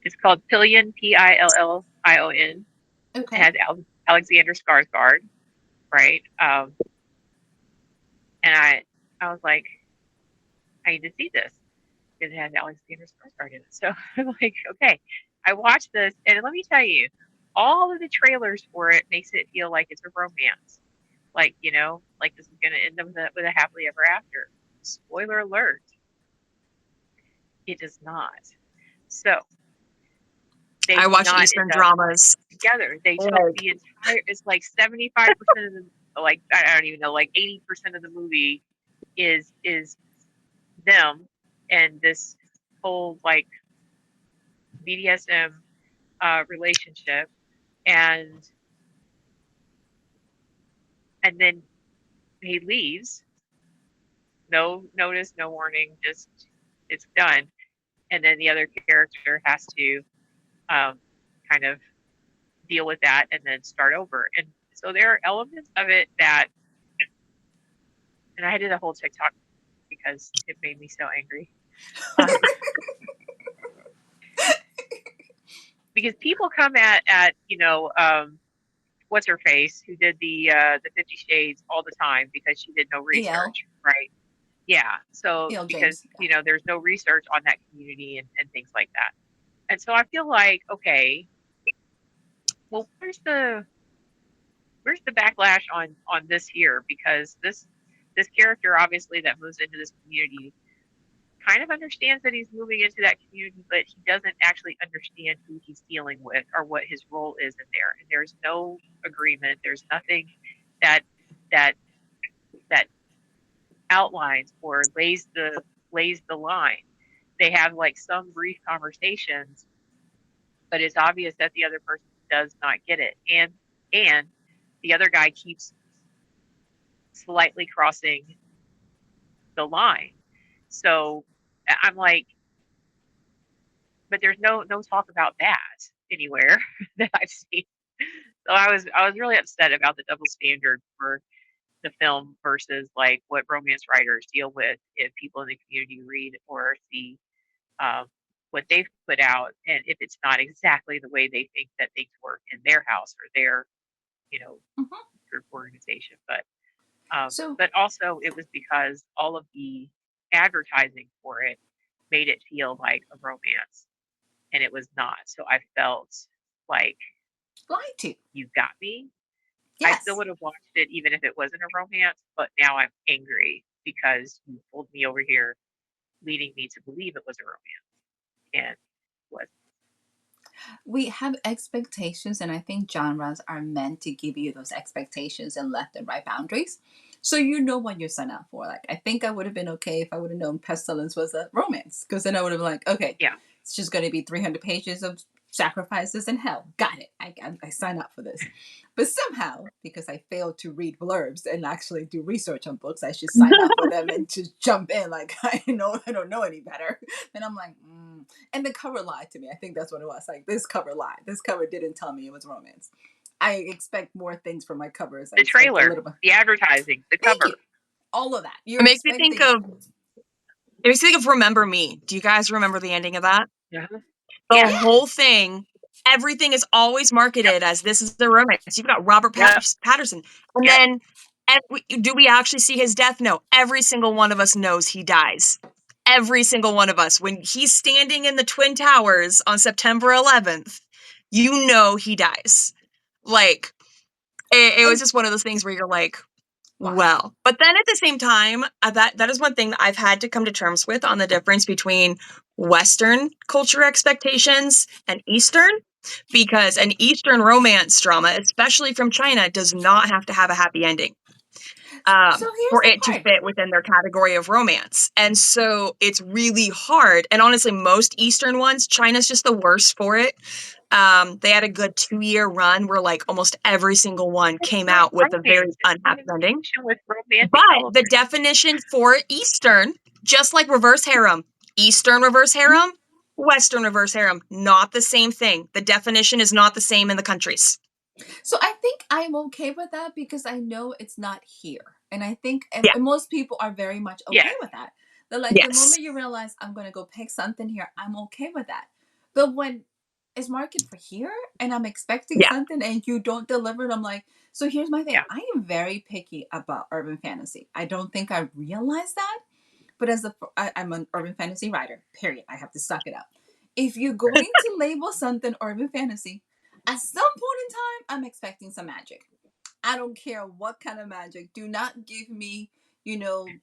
It's called Pillion, Pillion. It Okay. has Alexander Skarsgård, right? And I was like, I need to see this. It has Alexander Skarsgård in it. So I'm like, okay. I watched this, and let me tell you, all of the trailers for it makes it feel like it's a romance. Like, like this is going to end up with a happily ever after. Spoiler alert, it does not. So they I do watch not end Eastern up dramas. together. They took Like, the entire, it's like 75% of the, like, I don't even know, like 80% of the movie is them and this whole like BDSM relationship, and then he leaves, no notice, no warning, just it's done, and then the other character has to um, kind of deal with that and then start over. And so there are elements of it that, and I did a whole TikTok because it made me so angry. Um, because people come at what's her face who did the 50 Shades all the time because she did no El. research, right? Yeah. So El because James. Yeah. there's no research on that community and things like that. And so I feel like, okay, well, where's the backlash on this here? Because this character obviously that moves into this community kind of understands that he's moving into that community, but he doesn't actually understand who he's dealing with or what his role is in there. And there's no agreement. There's nothing that that that outlines or lays the line. They have like some brief conversations, but it's obvious that the other person does not get it. And the other guy keeps slightly crossing the line. So I'm like, but there's no talk about that anywhere that I've seen. So I was really upset about the double standard for the film versus like what romance writers deal with if people in the community read or see um, what they've put out, and if it's not exactly the way they think that things work in their house or their you know Mm-hmm. group organization. But So also it was because all of the advertising for it made it feel like a romance, and it was not. So I felt like lied to. you got me. I still Yes. would have watched it even if it wasn't a romance, but now I'm angry because you pulled me over here, leading me to believe it was a romance, and was. We have expectations, and I think genres are meant to give you those expectations and let the right boundaries. So you know what you're signing up for. Like, I think I would have been okay if I would have known Pestilence was a romance, because then I would have been like, okay, Yeah, it's just going to be 300 pages of sacrifices in hell. Got it. I sign up for this. But somehow, because I failed to read blurbs and actually do research on books, I should sign up for them and just jump in like I don't know any better. And I'm like, and the cover lied to me. I think that's what it was. Like this cover lied. This cover didn't tell me it was romance. I expect more things from my covers. I The expect a trailer, little bit. the advertising, the Thank you. cover. All of that. It You're makes me think expecting. of it makes me think of Remember Me. Do you guys remember the ending of that? Uh-huh. The Yes. whole thing, everything is always Yep. marketed as this is the romance. You've got Robert Yep. Patterson, and Yep. then do we actually see his death? No. Every single one of us knows he dies. Every single one of us. When he's standing in the Twin Towers on September 11th, you know he dies. Like it was And just one of those things where you're like, why? well, but then at the same time, that is one thing that I've had to come to terms with on the difference between Western culture expectations and Eastern, because an Eastern romance drama, especially from China, does not have to have a happy ending So here's for the it to part. fit within their category of romance. And so it's really hard. And honestly, most Eastern ones, China's just the worst for it. They had a good 2-year run where like almost every single one It's came not out with a very romance. It's unhappy ending. identification with romantic But the elements. definition for Eastern, just like reverse harem, Eastern reverse harem, Western reverse harem, not the same thing. The definition is not the same in the countries. So I think I'm okay with that because I know it's not here. And I think Yeah. and most people are very much okay Yes. with that. They're like, the Yes. moment you realize I'm going to go pick something here, I'm okay with that. But when it's market for here and I'm expecting Yeah. something and you don't deliver it, I'm like, so here's my thing. Yeah. I am very picky about urban fantasy. I don't think I realized that. But I'm an urban fantasy writer, period. I have to suck it up. If you're going to label something urban fantasy, at some point in time, I'm expecting some magic. I don't care what kind of magic. Do not give me, you know,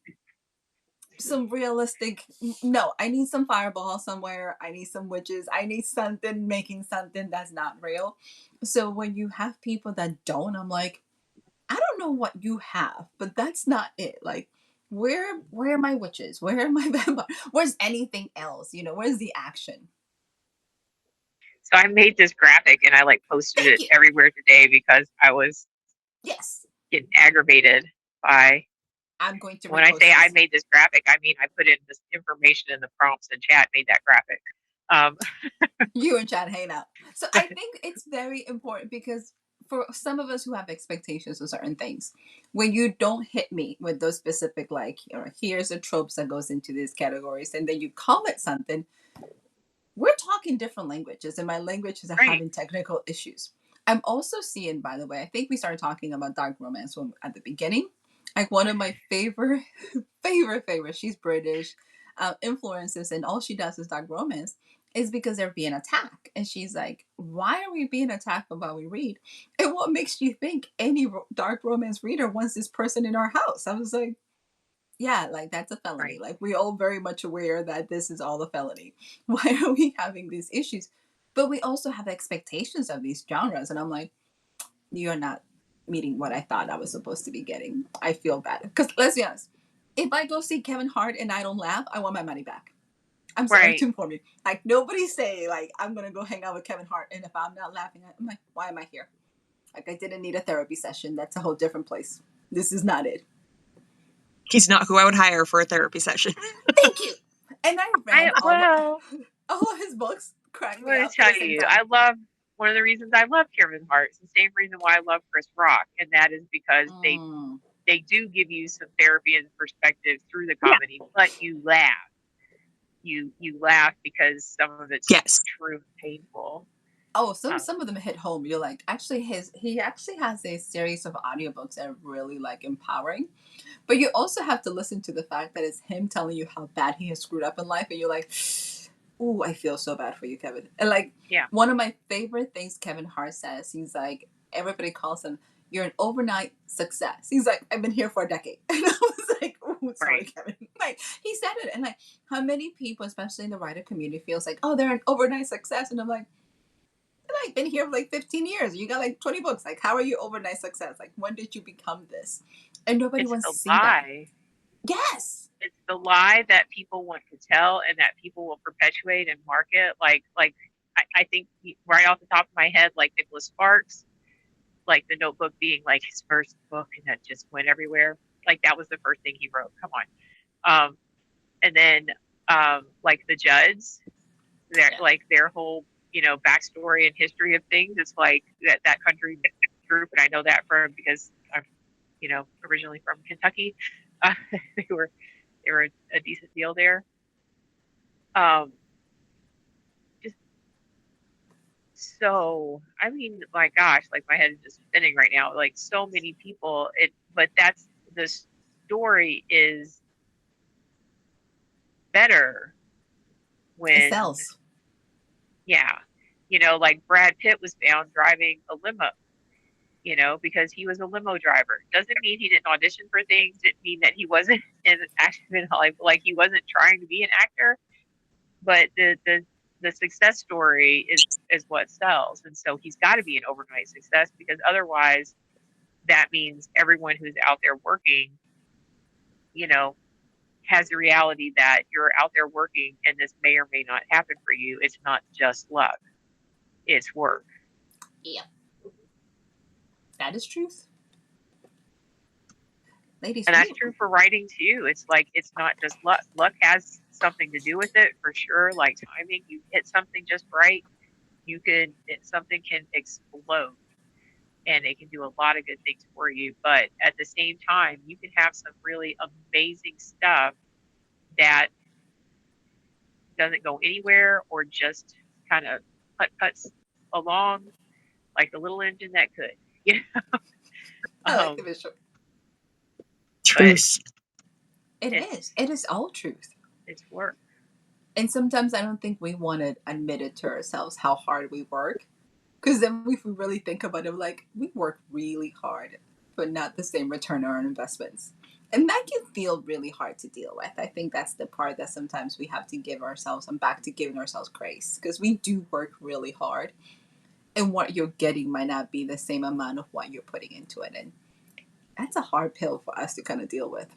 some realistic. No, I need some fireball somewhere. I need some witches. I need something making something that's not real. So when you have people that don't, I'm like, I don't know what you have, but that's not it. Like, where are my witches? Where are my vampire? Where's anything else? Where's the action? So I made this graphic and I like posted Thank it you. everywhere today because I was Yes, getting aggravated by. I'm going to When I repost say I this. made this graphic, I mean I put in this information in the prompts and chat made that graphic. Um, You and Chad hang out. So I think it's very important because for some of us who have expectations of certain things, when you don't hit me with those specific like, here's the tropes that goes into these categories, and then you call it something, we're talking different languages, and my languages are right. having technical issues. I'm also seeing, by the way, I think we started talking about dark romance at the beginning. Like one of my favorite, favorite, she's British, influences, and all she does is dark romance, is because they're being attacked. And she's like, why are we being attacked while we read? And what makes you think any dark romance reader wants this person in our house? I was like, yeah, like that's a felony. Right. Like we all very much aware that this is all a felony. Why are we having these issues? But we also have expectations of these genres, and I'm like, you're not meeting what I thought I was supposed to be getting. I feel bad because let's be honest, if I go see Kevin Hart and I don't laugh, I want my money back. I'm sorry Right. to inform you. Like nobody say like I'm gonna go hang out with Kevin Hart, and if I'm not laughing, I'm like, why am I here? Like I didn't need a therapy session. That's a whole different place. This is not it. He's not who I would hire for a therapy session. Thank you. And I I read well, all of his books. Crack I'm me going to up at tell the same you, time. I love one of the reasons I love Kevin Hart. It's the same reason why I love Chris Rock, and that is because Mm. they do give you some therapy and perspective through the Yeah. comedy, but you laugh. You laugh because some of it's Yes. true and painful. Oh, Um, some of them hit home. You're like, actually, he actually has a series of audiobooks that are really like empowering. But you also have to listen to the fact that it's him telling you how bad he has screwed up in life, and you're like, ooh, I feel so bad for you, Kevin. And like yeah, one of my favorite things Kevin Hart says, he's like, everybody calls him, you're an overnight success. He's like, I've been here for a decade. And I was like, ooh, sorry, right. Kevin. Like he said it. And like how many people, especially in the writer community, feels like, oh, they're an overnight success. And I'm like been here for like 15 years. You got like 20 books. Like, how are you overnight success? Like, when did you become this? And nobody It's wants the to see that. lie. Yes. It's the lie that people want to tell and that people will perpetuate and market. Like I think right off the top of my head, like Nicholas Sparks, like The Notebook being like his first book and that just went everywhere. Like that was the first thing he wrote. Come on. And then like the Judds, their Yeah. like their whole backstory and history of things. It's like that country group, and I know that from because I'm originally from Kentucky. Uh, they were they were a decent deal there. Um, just so I mean, my gosh, like my head is just spinning right now. Like so many people. But that's the story is better It when sells. yeah, like Brad Pitt was found driving a limo, because he was a limo driver. Doesn't mean he didn't audition for things. Didn't mean that he wasn't in acting like he wasn't trying to be an actor. But the success story is what sells, and so he's got to be an overnight success because otherwise, that means everyone who's out there working, you know, has the reality that you're out there working, and this may or may not happen for you. It's not just luck; it's work. Yeah, that is truth, ladies. And that's true for writing too. It's like it's not just luck. Luck has something to do with it for sure. Like timing, you hit something just right, something can explode and it can do a lot of good things for you. But at the same time, you can have some really amazing stuff that doesn't go anywhere or just kind of puts along like the little engine that could. You know? I like the um, visual. but Truth. It it's is. It is all truth. it's work. And sometimes I don't think we want to admit it to ourselves how hard we work. Because then if we really think about it, like, we work really hard, but not the same return on our investments. And that can feel really hard to deal with. I think that's the part that sometimes we have to give ourselves, I'm back to giving ourselves grace. Because we do work really hard. And what you're getting might not be the same amount of what you're putting into it. And that's a hard pill for us to kind of deal with.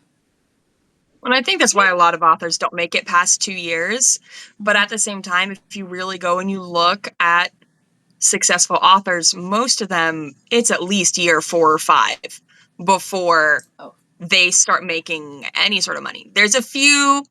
And I think that's why a lot of authors don't make it past 2 years. But at the same time, if you really go and you look at successful authors, most of them, it's at least year 4 or 5 before Oh, they start making any sort of money. There's a few,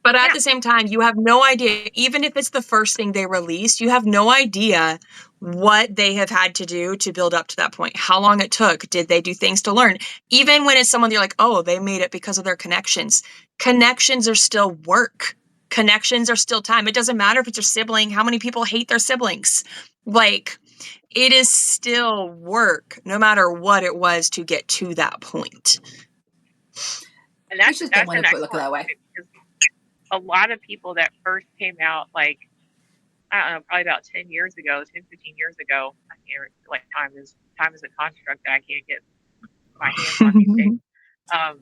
but at Yeah. the same time, you have no idea, even if it's the first thing they released, you have no idea what they have had to do to build up to that point, how long it took. Did they do things to learn? Even when it's someone you're like, oh, they made it because of their connections. Connections are still work. Connections are still time. It doesn't matter if it's your sibling, how many people hate their siblings. Like, it is still work, no matter what it was to get to that point. And we just don't that's want an to put look at excellent that way. point because a lot of people that first came out, like, I don't know, probably about 10 years ago, 10, 15 years ago, I can't, like, time is a construct that I can't get my hands on these days. Um,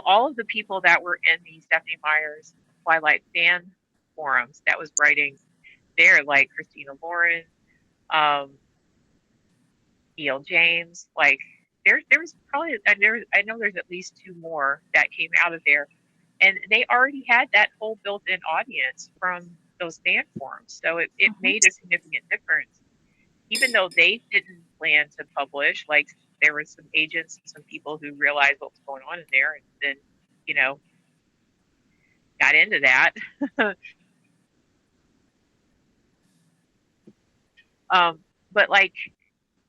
all of the people that were in the Stephanie Meyer's Twilight fan forums that was writing there, like Christina Lauren, um, E.L. James, like there was probably I know there's at least two more that came out of there, and they already had that whole built-in audience from those fan forums, so it Mm-hmm. made a significant difference. Even though they didn't plan to publish, like there were some agents and some people who realized what was going on in there, and then you know got into that. But like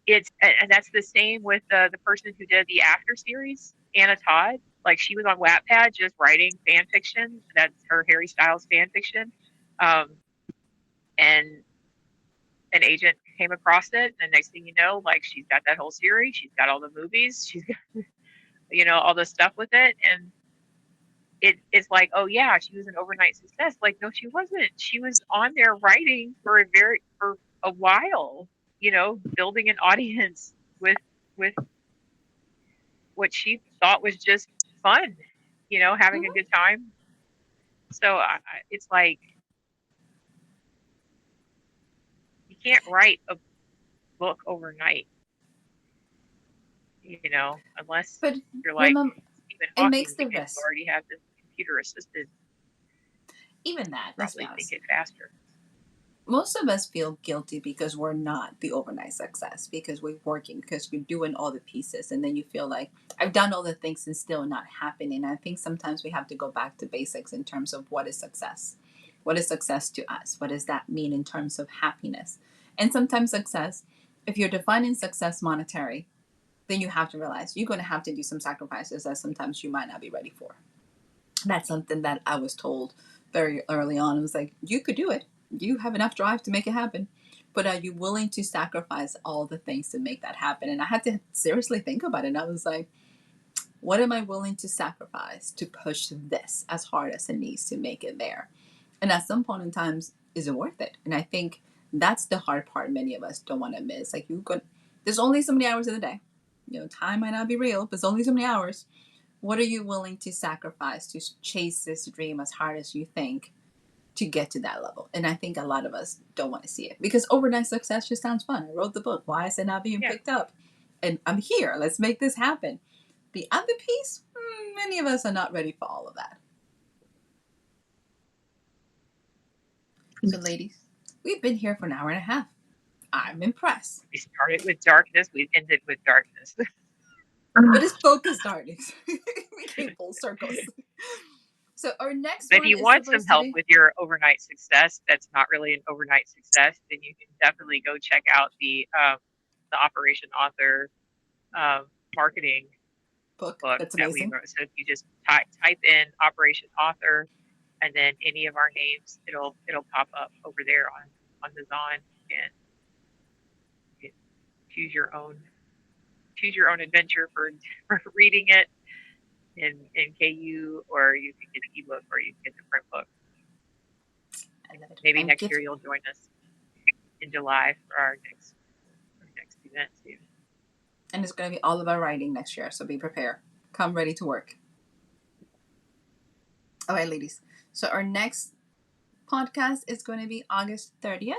and that's the same with the person who did the after series, Anna Todd. Like she was on Wattpad just writing fan fiction. That's her Harry Styles fan fiction. Um, and an agent came across it, and next thing you know, like she's got that whole series. She's got all the movies. She's got all the stuff with it, and it's like, oh yeah, she was an overnight success. Like no, she wasn't. She was on there writing for a while. Building an audience with what she thought was just fun, having a Mm-hmm. good time. So it's like you can't write a book overnight, unless But you're like remember, Stephen it makes Hawking, the because you risk. already have the computer assisted Even that, let's be probably think honest. it faster. most of us feel guilty because we're not the overnight success, because we're working, because we're doing all the pieces, and then you feel like I've done all the things and still not happening. I think sometimes we have to go back to basics in terms of what is success. What is success to us? What does that mean in terms of happiness? And sometimes success, if you're defining success monetary, then you have to realize you're going to have to do some sacrifices that sometimes you might not be ready for. That's something that I was told very early on. It was like, you could do it. You have enough drive to make it happen. But are you willing to sacrifice all the things to make that happen? And I had to seriously think about it. And I was like, what am I willing to sacrifice to push this as hard as it needs to make it there? And at some point in time, is it worth it? And I think that's the hard part many of us don't want to miss. Like, there's only so many hours in the day. Time might not be real, but it's only so many hours. What are you willing to sacrifice to chase this dream as hard as you think to get to that level? And I think a lot of us don't want to see it because overnight success just sounds fun. I wrote the book. Why is it not being picked up? And I'm here. Let's make this happen. The other piece, many of us are not ready for all of that. So, ladies, we've been here for an hour and a half. I'm impressed. We started with darkness. We ended with darkness. But it's focused darkness. We came full circles. So our next but one if you is want some supposed to help be... with your overnight success, that's not really an overnight success, then you can definitely go check out the Operation Author marketing book that that's we amazing. wrote. So if you just type in Operation Author and then any of our names, it'll pop up over there on the Zon, and you can choose your own adventure for reading it in KU, or you can get the ebook, or you can get the print book. I love it. Maybe next year you'll join us in July for our next event too. And it's going to be all about writing next year, so be prepared. Come ready to work. All right, ladies. So our next podcast is going to be August 30th.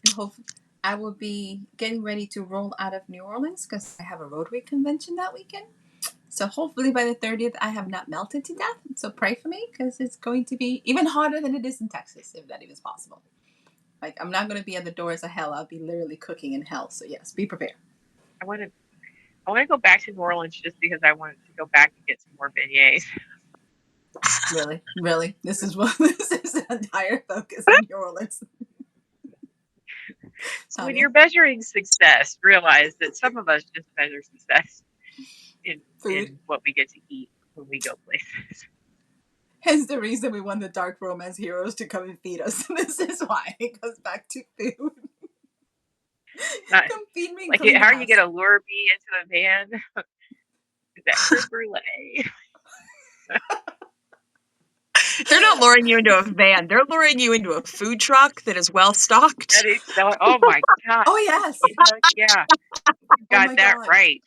And hopefully I will be getting ready to roll out of New Orleans because I have a Rotary convention that weekend. So hopefully by the 30th, I have not melted to death. So pray for me because it's going to be even harder than it is in Texas, if that even is possible. Like, I'm not going to be at the doors of hell. I'll be literally cooking in hell. So yes, be prepared. I want to go back to New Orleans just because I wanted to go back and get some more beignets. Really, this is the entire focus on New Orleans. So when you're measuring success, realize that some of us just measure success in what we get to eat when we go places. Hence the reason we want the dark romance heroes to come and feed us. This is why it goes back to food. Come feed me. Like, how are you going to lure me into a van? That creme brulee. They're not luring you into a van. They're luring you into a food truck that is well stocked. Oh my God. Oh yes. Yeah. You got that God. Right.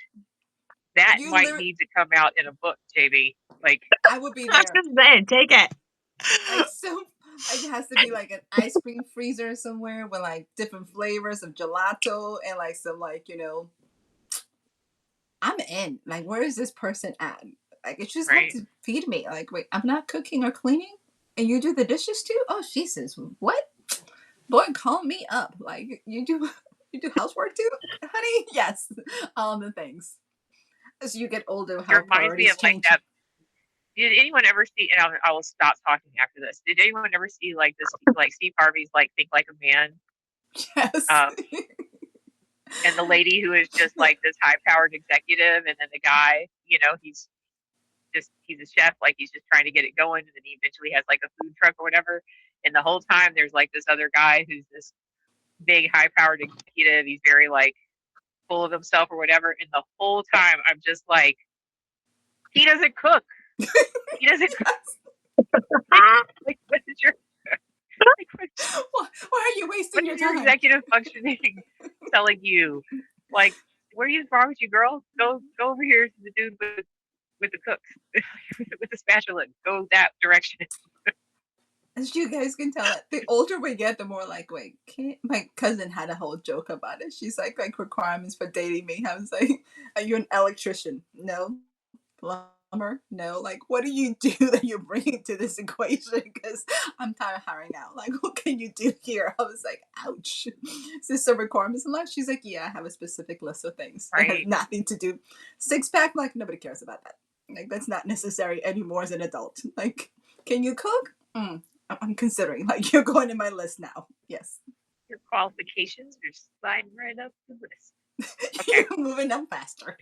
That you might need to come out in a book, JB. Like, I would be there. Take it. Like, so it has to be like an ice cream freezer somewhere with like different flavors of gelato and like some I'm in. Like, where is this person at? Like, it just have to feed me. Like, wait, I'm not cooking or cleaning, and you do the dishes too? Oh Jesus, what? Boy, call me up. Like, you do housework too, honey? Yes, all the things. As you get older, how priorities change. Like that. Did anyone ever see? And I will stop talking after this. Did anyone ever see like this? Like Steve Harvey's like Think Like a Man. Yes. And the lady who is just like this high-powered executive, and then the guy, he's a chef, like he's just trying to get it going, and then he eventually has like a food truck or whatever. And the whole time there's like this other guy who's this big high-powered executive. He's very like full of himself or whatever. And the whole time I'm just like, he doesn't cook. He doesn't cook. Like, what is your why are you wasting your time? Your executive functioning telling you, like, where are you wrong with you, girl? Go over here to the dude with the cooks with the spatula. Go that direction. As you guys can tell, the older we get, the more like, wait, my cousin had a whole joke about it. She's like requirements for dating me. I was like, are you an electrician? No. plumber? No. Like, what do you do that you're bringing to this equation? Because I'm tired of hiring out. Like, what can you do here? I was like, ouch. Is this a requirement in life? She's like, yeah, I have a specific list of things that has Right. nothing to do. Six pack, like, nobody cares about that. Like, that's not necessary anymore as an adult. Like, can you cook? I'm considering. Like, you're going in my list now. Yes. Your qualifications are sliding right up the list. Okay. You're moving up faster.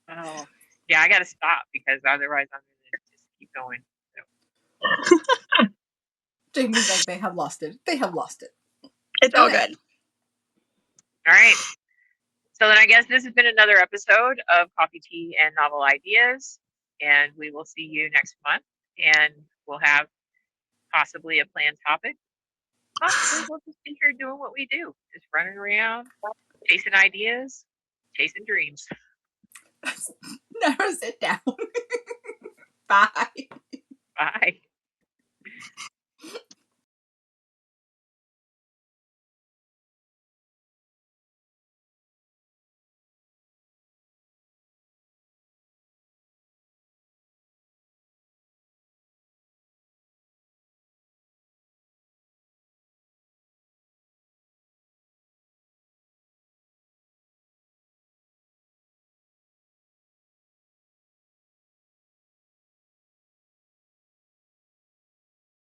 Oh, yeah, I got to stop because otherwise I'm going to just keep going. So, Jamie's like, they have lost it. They have lost it. It's all good. all right. So then I guess this has been another episode of Coffee, Tea, and Novel Ideas. And we will see you next month. And we'll have possibly a planned topic. Possibly we'll just be here doing what we do, just running around, chasing ideas, chasing dreams. Never sit down.